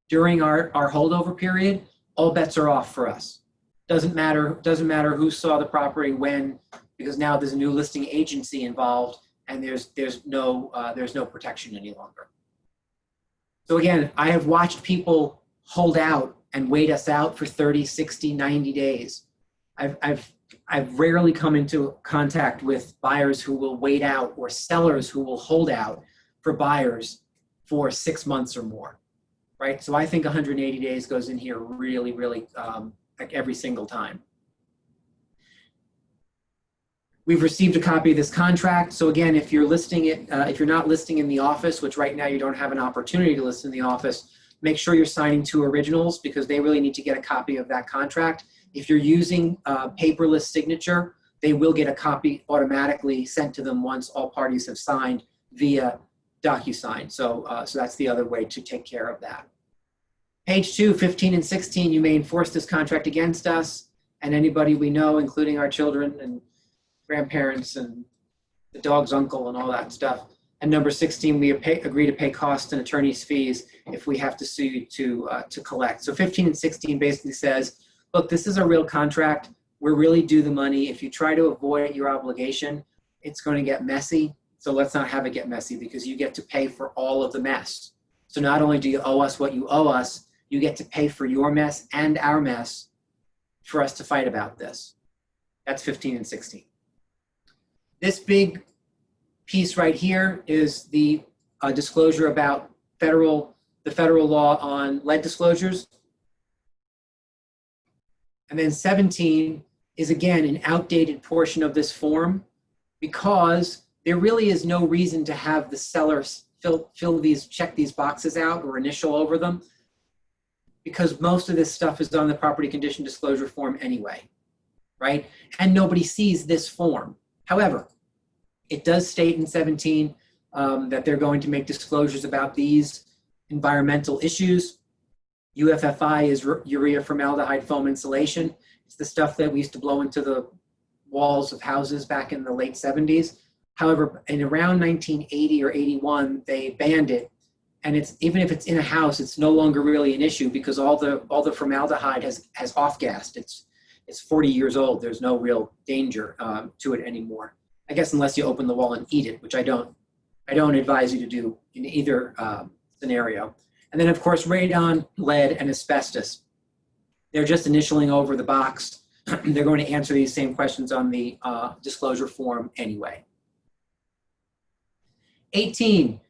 during our holdover period, all bets are off for us. Doesn't matter who saw the property when, because now there's a new listing agency involved and there's no protection any longer. So again, I have watched people hold out and wait us out for 30, 60, 90 days. I've rarely come into contact with buyers who will wait out or sellers who will hold out for buyers for 6 months or more, right? So I think 180 days goes in here really, really like every single time. We've received a copy of this contract. So again, if you're listing it, if you're not listing in the office, which right now you don't have an opportunity to list in the office, make sure you're signing 2 originals because they really need to get a copy of that contract. If you're using paperless signature, they will get a copy automatically sent to them once all parties have signed via DocuSign. So that's the other way to take care of that. Page 2, 15 and 16, you may enforce this contract against us and anybody we know, including our children and grandparents and the dog's uncle and all that stuff. And number 16, we agree to pay costs and attorney's fees if we have to sue you to collect. So 15 and 16 basically says, look, this is a real contract. We're really due the money. If you try to avoid your obligation, it's going to get messy. So let's not have it get messy because you get to pay for all of the mess. So not only do you owe us what you owe us, you get to pay for your mess and our mess for us to fight about this. That's 15 and 16. This big piece right here is the disclosure about the federal law on lead disclosures. And then 17 is again an outdated portion of this form because there really is no reason to have the seller check these boxes out or initial over them because most of this stuff is on the property condition disclosure form anyway, right? And nobody sees this form. However, it does state in 17 that they're going to make disclosures about these environmental issues. UFFI is urea formaldehyde foam insulation. It's the stuff that we used to blow into the walls of houses back in the late 70s. However, in around 1980 or 81, they banned it and it's, even if it's in a house, it's no longer really an issue because all the formaldehyde has off-gassed. It's 40 years old. There's no real danger to it anymore. I guess unless you open the wall and eat it, which I don't advise you to do in either scenario. And then of course, radon, lead, and asbestos. They're just initialing over the box. They're going to answer these same questions on the disclosure form anyway. 18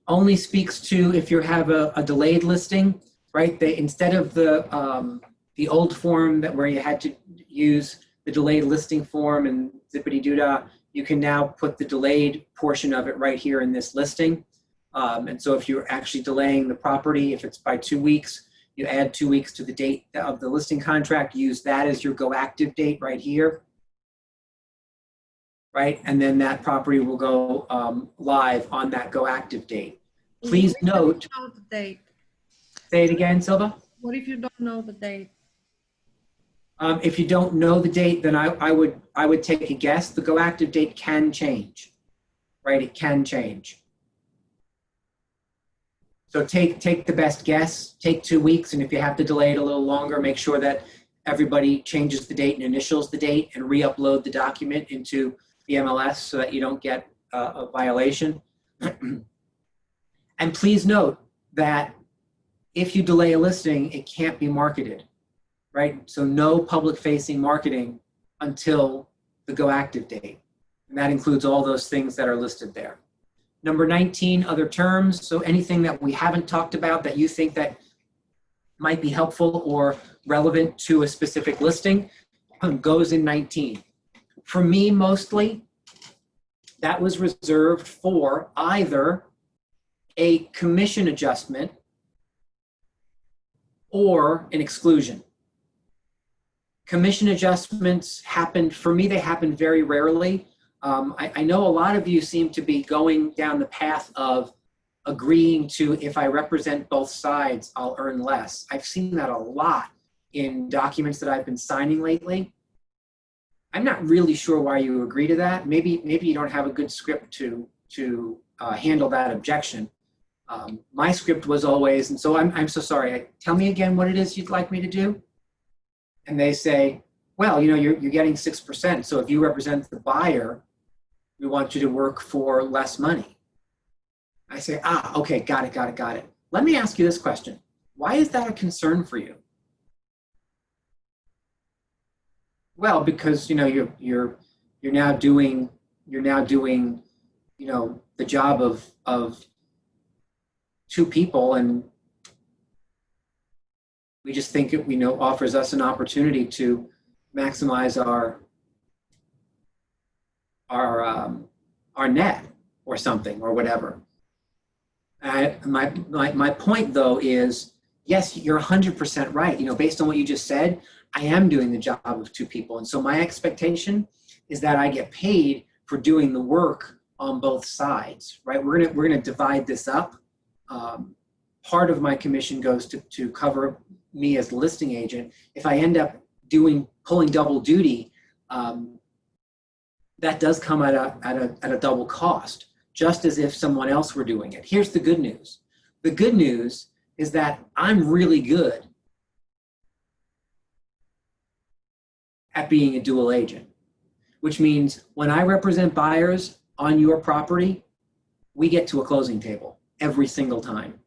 only speaks to if you have a delayed listing, right? Instead of the old form where you had to use the delayed listing form and zippity doo-dah, you can now put the delayed portion of it right here in this listing. And so if you're actually delaying the property, if it's by 2 weeks, you add 2 weeks to the date of the listing contract, use that as your go active date right here. Right, and then that property will go live on that go active date. Please note. Know the date. Say it again, Silva. What if you don't know the date? If you don't know the date, then I would take a guess. The go active date can change, right? It can change. So take the best guess. Take 2 weeks, and if you have to delay it a little longer, make sure that everybody changes the date and initials the date and re-upload the document into the MLS so that you don't get a violation. And please note that if you delay a listing, it can't be marketed, right? So no public-facing marketing until the go active date. And that includes all those things that are listed there. Number 19, other terms. So anything that we haven't talked about that you think that might be helpful or relevant to a specific listing goes in 19. For me, mostly, that was reserved for either a commission adjustment or an exclusion. Commission adjustments happened, for me, they happen very rarely. I know a lot of you seem to be going down the path of agreeing to, if I represent both sides, I'll earn less. I've seen that a lot in documents that I've been signing lately. I'm not really sure why you agree to that. Maybe you don't have a good script to handle that objection. My script was always, and so I'm so sorry. Tell me again what it is you'd like me to do. And they say, well, you know, you're getting 6%. So if you represent the buyer, we want you to work for less money. I say, okay, got it. Let me ask you this question. Why is that a concern for you? Well, because, you know, you're now doing, you know, the job of 2 people, and we just think it, you know, offers us an opportunity to maximize our net or something or whatever. My point though is, yes, you're 100% right. You know, based on what you just said, I am doing the job of 2 people. And so my expectation is that I get paid for doing the work on both sides, right? We're gonna divide this up. Part of my commission goes to cover me as the listing agent. If I end up pulling double duty, that does come at a double cost, just as if someone else were doing it. Here's the good news. The good news is that I'm really good at being a dual agent, which means when I represent buyers on your property, we get to a closing table every single time.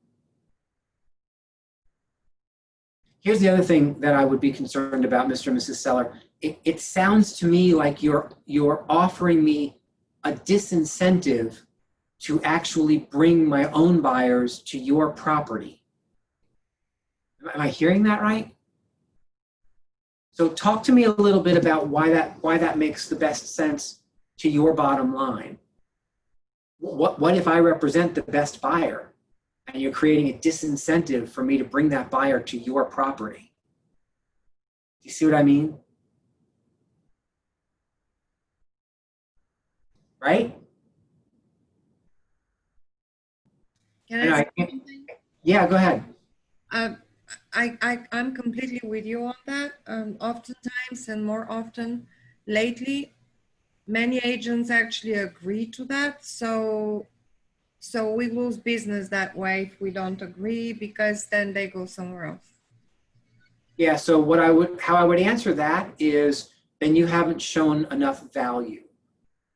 Here's the other thing that I would be concerned about, Mr. and Mrs. Seller. It sounds to me like you're offering me a disincentive to actually bring my own buyers to your property. Am I hearing that right? So talk to me a little bit about why that makes the best sense to your bottom line. What if I represent the best buyer and you're creating a disincentive for me to bring that buyer to your property? Do you see what I mean? Right? Can I say something? Yeah, go ahead. I'm completely with you on that. Oftentimes and more often lately, many agents actually agree to that. So So we lose business that way if we don't agree, because then they go somewhere else. Yeah, so how I would answer that is, then you haven't shown enough value.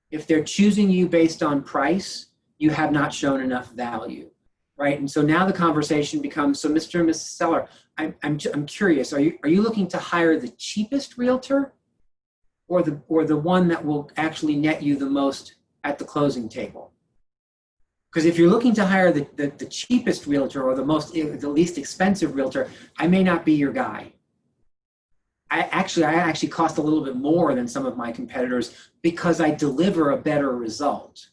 If they're choosing you based on price, you have not shown enough value, right? And so now the conversation becomes, so Mr. and Mrs. Seller, I'm curious, are you looking to hire the cheapest realtor, or the one that will actually net you the most at the closing table? Because if you're looking to hire the cheapest realtor, or the least expensive realtor, I may not be your guy. I actually cost a little bit more than some of my competitors because I deliver a better result.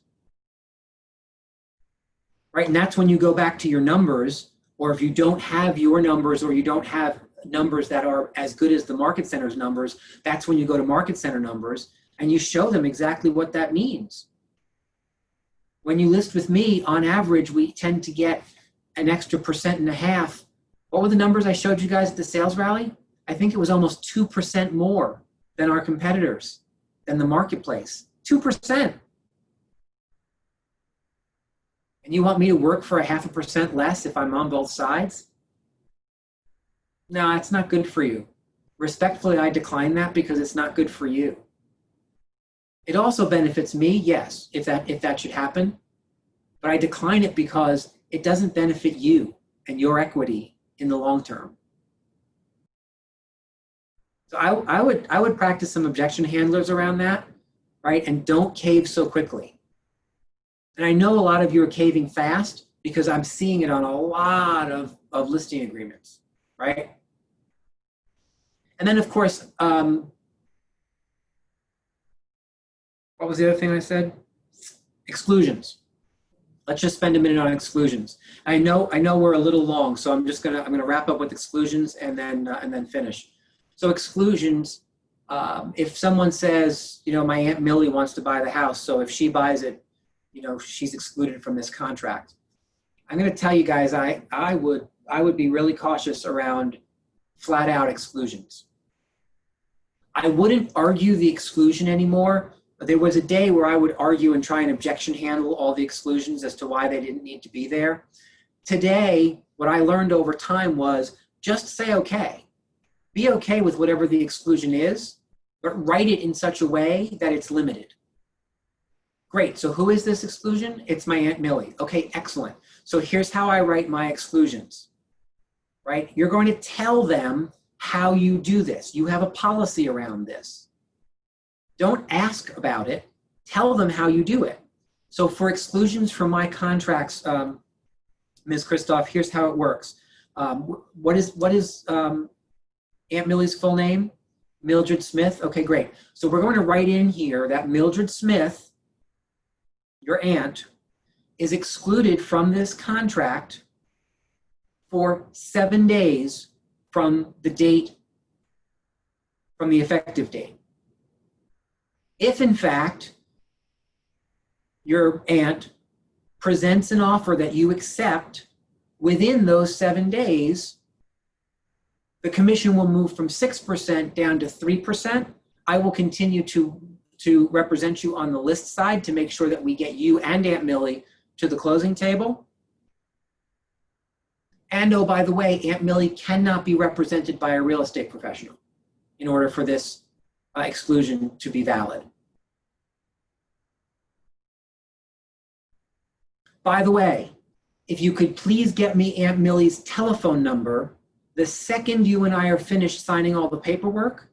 Right, and that's when you go back to your numbers, or if you don't have your numbers, or you don't have numbers that are as good as the Market Center's numbers, that's when you go to Market Center numbers and you show them exactly what that means. When you list with me, on average, we tend to get an extra 1.5%. What were the numbers I showed you guys at the sales rally? I think it was almost 2% more than our competitors, than the marketplace. 2%. And you want me to work for 0.5% less if I'm on both sides? No, that's not good for you. Respectfully, I decline that because it's not good for you. It also benefits me, yes, if that should happen, but I decline it because it doesn't benefit you and your equity in the long term. So I would practice some objection handlers around that, right? And don't cave so quickly. And I know a lot of you are caving fast because I'm seeing it on a lot of listing agreements, right? And then of course, what was the other thing I said? Exclusions. Let's just spend a minute on exclusions. I know we're a little long, so I'm gonna wrap up with exclusions and then finish. So exclusions, if someone says, my Aunt Millie wants to buy the house, so if she buys it, she's excluded from this contract. I'm going to tell you guys, I would be really cautious around flat out exclusions. I wouldn't argue the exclusion anymore. But there was a day where I would argue and try and objection handle all the exclusions as to why they didn't need to be there. Today, what I learned over time was just say okay. Be okay with whatever the exclusion is, but write it in such a way that it's limited. Great, so who is this exclusion? It's my Aunt Millie. Okay, excellent. So here's how I write my exclusions, right? You're going to tell them how you do this. You have a policy around this. Don't ask about it. Tell them how you do it. So for exclusions from my contracts, Ms. Christoph, here's how it works. What is Aunt Millie's full name? Mildred Smith. Okay, great. So we're going to write in here that Mildred Smith, your aunt, is excluded from this contract for 7 days from the date, from the effective date. If in fact your aunt presents an offer that you accept within those 7 days, the commission will move from 6% down to 3%. I will continue to represent you on the list side to make sure that we get you and Aunt Millie to the closing table. And oh, by the way, Aunt Millie cannot be represented by a real estate professional in order for this exclusion to be valid. By the way, if you could please get me Aunt Millie's telephone number, the second you and I are finished signing all the paperwork,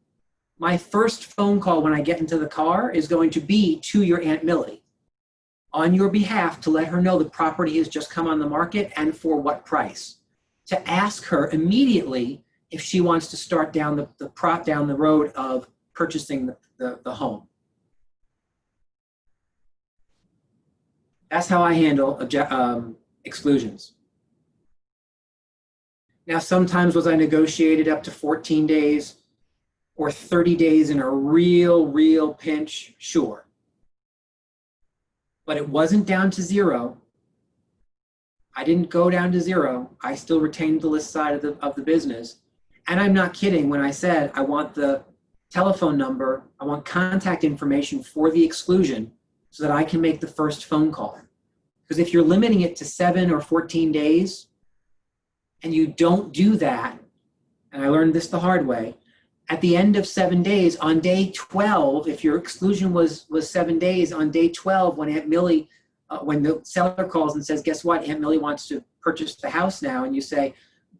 my first phone call when I get into the car is going to be to your Aunt Millie on your behalf to let her know the property has just come on the market and for what price. To ask her immediately if she wants to start down the road of purchasing the home. That's how I handle exclusions. Now, sometimes was I negotiated up to 14 days or 30 days in a real pinch? Sure. But it wasn't down to zero. I didn't go down to zero. I still retained the list side of the business. And I'm not kidding when I said I want the telephone number, I want contact information for the exclusion so that I can make the first phone call. Because if you're limiting it to 7 or 14 days, and you don't do that, and I learned this the hard way, at the end of 7 days, on day 12, if your exclusion was 7 days, on day 12, when Aunt Millie, when the seller calls and says, guess what, Aunt Millie wants to purchase the house now, and you say,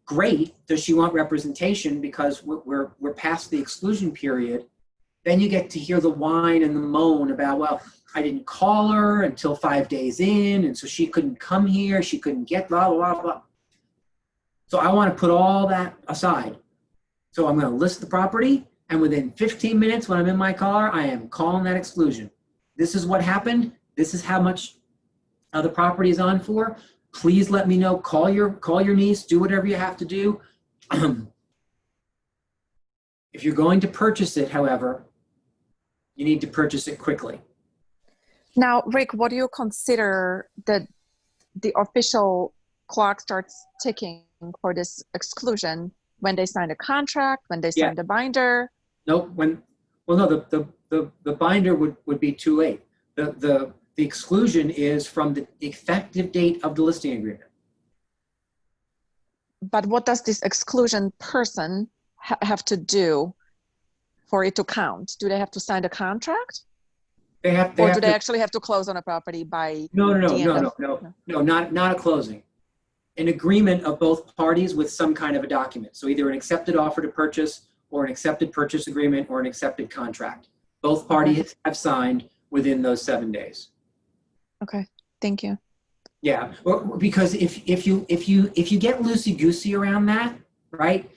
great, does she want representation because we're past the exclusion period, then you get to hear the whine and the moan about, well, I didn't call her until 5 days in, and so she couldn't come here, she couldn't get blah, blah, blah, blah. So I want to put all that aside. So I'm going to list the property, and within 15 minutes when I'm in my car, I am calling that exclusion. This is what happened. This is how much the property is on for. Please let me know. Call your niece. Do whatever you have to do. If you're going to purchase it, however, you need to purchase it quickly. Now, Rick, what do you consider the official clock starts ticking for this exclusion? When they sign a contract, when they sign the binder? Nope. The binder would be too late. The exclusion is from the effective date of the listing agreement. But what does this exclusion person have to do for it to count? Do they have to sign the contract? They actually have to close on a property by No, No. not a closing. An agreement of both parties with some kind of a document. So either an accepted offer to purchase or an accepted purchase agreement or an accepted contract. Both parties have signed within those 7 days. Okay, thank you. Yeah, because if you get loosey-goosey around that, right,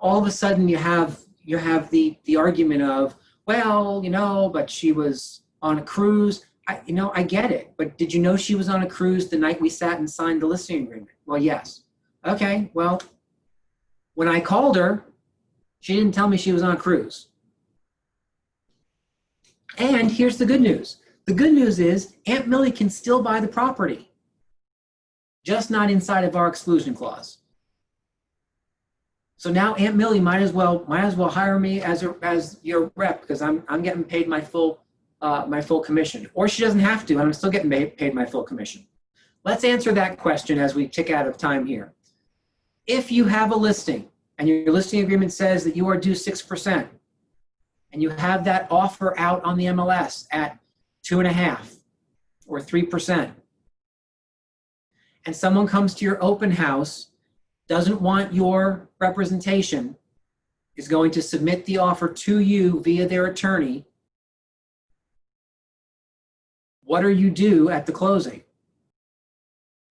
all of a sudden you have the argument of, well, but she was on a cruise. I get it, but did you know she was on a cruise the night we sat and signed the listing agreement? Well, yes. Okay, well, when I called her, she didn't tell me she was on a cruise. And here's the good news. The good news is Aunt Millie can still buy the property, just not inside of our exclusion clause. So now Aunt Millie might as well hire me as your rep because I'm getting paid my full commission, or she doesn't have to, and I'm still getting paid my full commission. Let's answer that question as we tick out of time here. If you have a listing and your listing agreement says that you are due 6%, and you have that offer out on the MLS at 2.5% or 3%, and someone comes to your open house, doesn't want your representation, is going to submit the offer to you via their attorney, what are you due at the closing?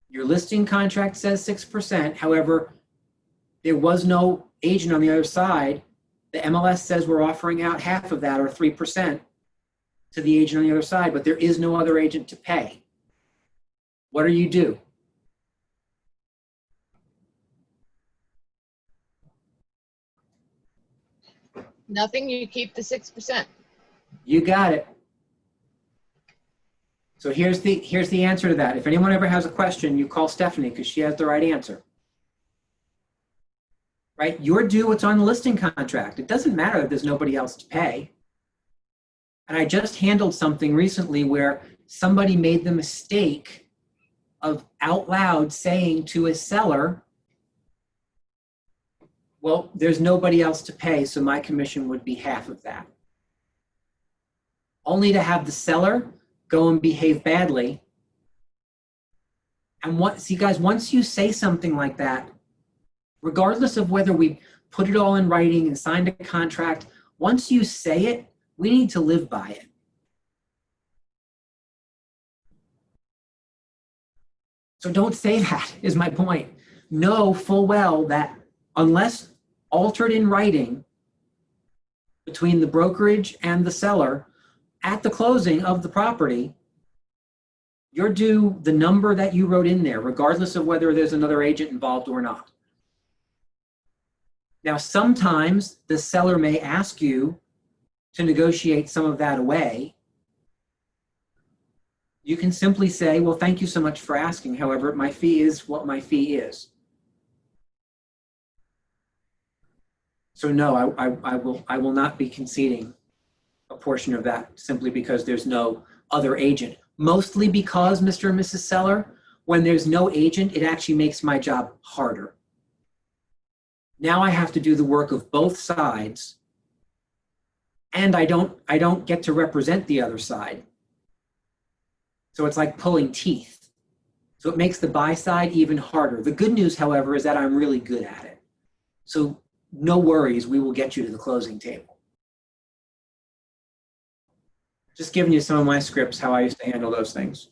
Your listing contract says 6%. However, there was no agent on the other side. The MLS says we're offering out half of that or 3% to the agent on the other side, but there is no other agent to pay. What are you due? Nothing, you keep the 6%. You got it. So here's the answer to that. If anyone ever has a question, you call Stephanie because she has the right answer. Right? You're due what's on the listing contract. It doesn't matter if there's nobody else to pay. And I just handled something recently where somebody made the mistake of out loud saying to a seller, well, there's nobody else to pay, so my commission would be half of that. Only to have the seller go and behave badly. And see, guys, once you say something like that, regardless of whether we put it all in writing and signed a contract, once you say it, we need to live by it. So don't say that, is my point. Know full well that unless altered in writing between the brokerage and the seller, at the closing of the property, you're due the number that you wrote in there, regardless of whether there's another agent involved or not. Now, sometimes the seller may ask you to negotiate some of that away. You can simply say, well, thank you so much for asking. However, my fee is what my fee is. So no, I will not be conceding a portion of that simply because there's no other agent. mostly because, Mr. and Mrs. Seller, when there's no agent, it actually makes my job harder. Now I have to do the work of both sides, and I don't get to represent the other side. So it's like pulling teeth. So it makes the buy side even harder. The good news, however, is that I'm really good at it. So no worries, we will get you to the closing table. Just giving you some of my scripts, how I used to handle those things.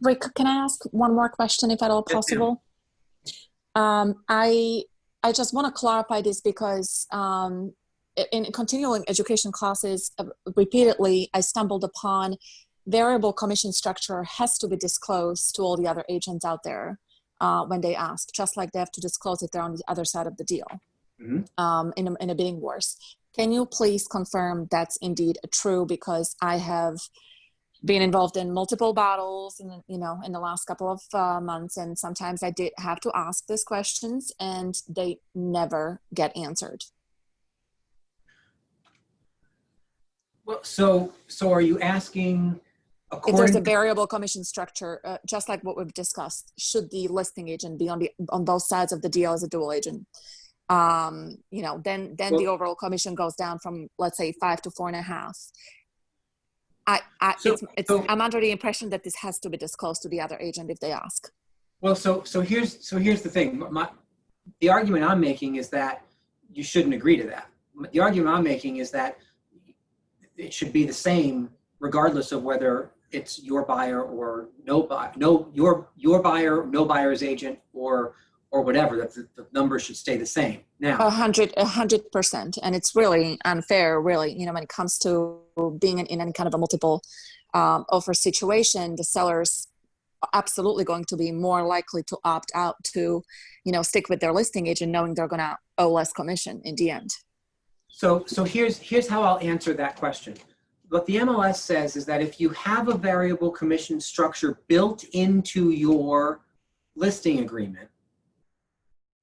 Rick, can I ask one more question, if at all possible? I just want to clarify this because in continuing education classes, repeatedly, I stumbled upon variable commission structure has to be disclosed to all the other agents out there when they ask, just like they have to disclose if they're on the other side of the deal in a bidding wars. Can you please confirm that's indeed true? Because I have been involved in multiple battles in the last couple of months, and sometimes I did have to ask these questions and they never get answered. Well, so are you asking If there's a according variable commission structure, just like what we've discussed, should the listing agent be on both sides of the deal as a dual agent? Then the overall commission goes down from, let's say, 5 to 4.5. I'm under the impression that this has to be disclosed to the other agent if they ask. Well, so here's the thing. The argument I'm making is that you shouldn't agree to that. The argument I'm making is that it should be the same regardless of whether it's your buyer or your buyer, no buyer's agent, or whatever. That the numbers should stay the same. Now, 100%, and it's really unfair, really, when it comes to being in any kind of a multiple offer situation. The seller's absolutely going to be more likely to opt out to, stick with their listing agent, knowing they're going to owe less commission in the end. So here's how I'll answer that question. What the MLS says is that if you have a variable commission structure built into your listing agreement,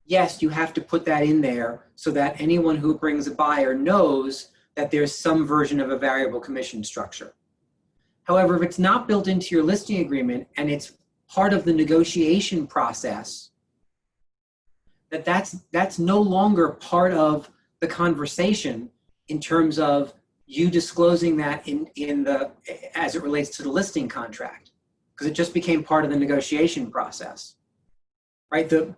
yes, you have to put that in there so that anyone who brings a buyer knows that there's some version of a variable commission structure. However, if it's not built into your listing agreement and it's part of the negotiation process, that's no longer part of the conversation in terms of you disclosing that as it relates to the listing contract, because it just became part of the negotiation process, right? The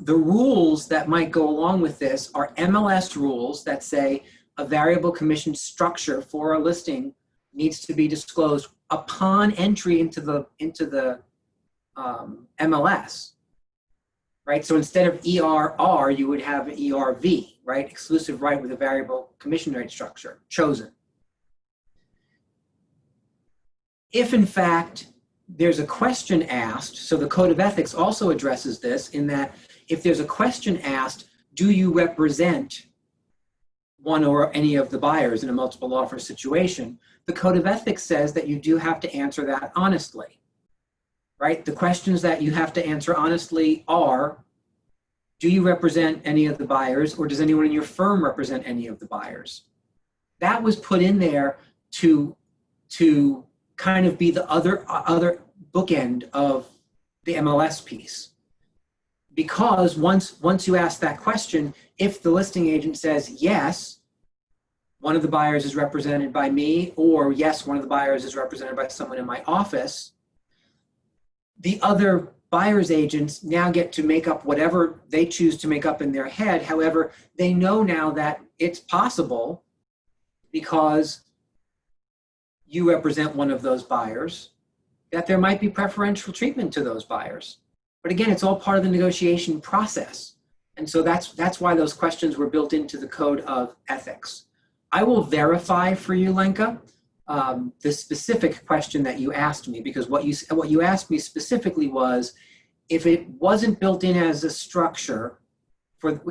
rules that might go along with this are MLS rules that say a variable commission structure for a listing needs to be disclosed upon entry into the MLS, right? So instead of ERR, you would have ERV, right? Exclusive right with a variable commission rate structure chosen. If in fact there's a question asked, so the Code of Ethics also addresses this in that if there's a question asked, do you represent one or any of the buyers in a multiple offer situation, the Code of Ethics says that you do have to answer that honestly, right? The questions that you have to answer honestly are, do you represent any of the buyers, or does anyone in your firm represent any of the buyers? That was put in there to kind of be the other bookend of the MLS piece. Because once you ask that question, if the listing agent says, yes, one of the buyers is represented by me, or yes, one of the buyers is represented by someone in my office, the other buyer's agents now get to make up whatever they choose to make up in their head. However, they know now that it's possible because you represent one of those buyers, that there might be preferential treatment to those buyers. But again, it's all part of the negotiation process. And so that's why those questions were built into the Code of Ethics. I will verify for you, Lenka, the specific question that you asked me, because what you asked me specifically was, if it wasn't built in as a structure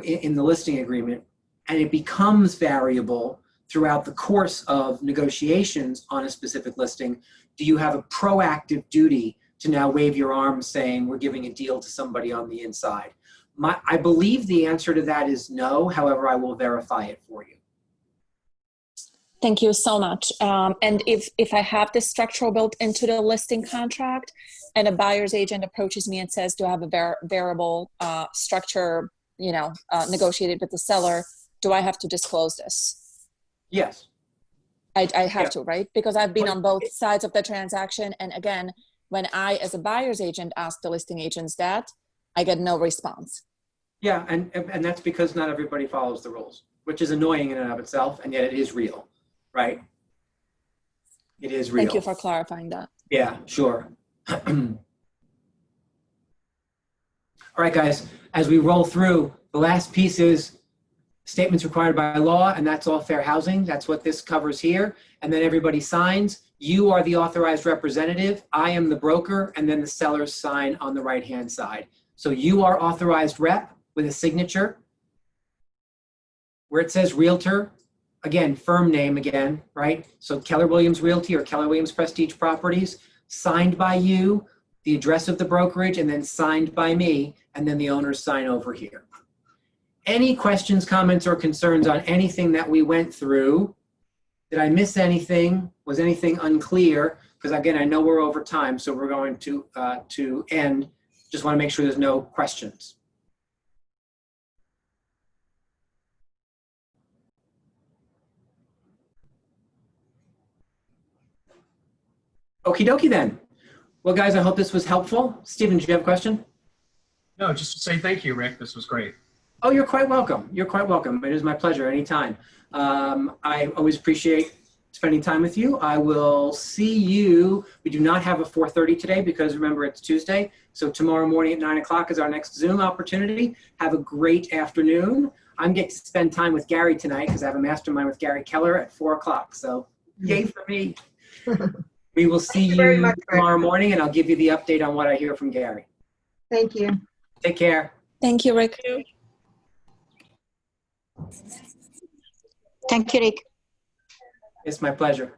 in the listing agreement, and it becomes variable throughout the course of negotiations on a specific listing, do you have a proactive duty to now wave your arms saying we're giving a deal to somebody on the inside? I believe the answer to that is no. However, I will verify it for you. Thank you so much. And if I have this structure built into the listing contract and a buyer's agent approaches me and says, do I have a variable structure, negotiated with the seller, do I have to disclose this? Yes. I have Yeah. to, right? Because I've been Well, on both sides of the transaction. And again, when I, as a buyer's agent, ask the listing agents that, I get no response. Yeah, and that's because not everybody follows the rules, which is annoying in and of itself, and yet it is real, right? It is real. Thank you for clarifying that. Yeah, sure. All right, guys, as we roll through, the last piece is statements required by law, and that's all fair housing. That's what this covers here. And then everybody signs. You are the authorized representative. I am the broker, and then the sellers sign on the right-hand side. So you are authorized rep with a signature. Where it says realtor, again, firm name again, right? So Keller Williams Realty or Keller Williams Prestige Properties, signed by you, the address of the brokerage, and then signed by me, and then the owners sign over here. Any questions, comments, or concerns on anything that we went through? Did I miss anything? Was anything unclear? Because again, I know we're over time, so we're going to end. Just want to make sure there's no questions. Okie dokie then. Well, guys, I hope this was helpful. Stephen, do you have a question? No, just to say thank you, Rick. This was great. Oh, you're quite welcome. You're quite welcome. It is my pleasure anytime. I always appreciate spending time with you. I will see you. We do not have a 4:30 today because remember it's Tuesday. So tomorrow morning at 9 o'clock is our next Zoom opportunity. Have a great afternoon. I'm getting to spend time with Gary tonight because I have a mastermind with Gary Keller at 4 o'clock. So yay for me. We will see you very you much, Rick. tomorrow morning and I'll give you the update on what I hear from Gary. Thank you. Take care. Thank you, Rick. Thank you, Rick. It's my pleasure.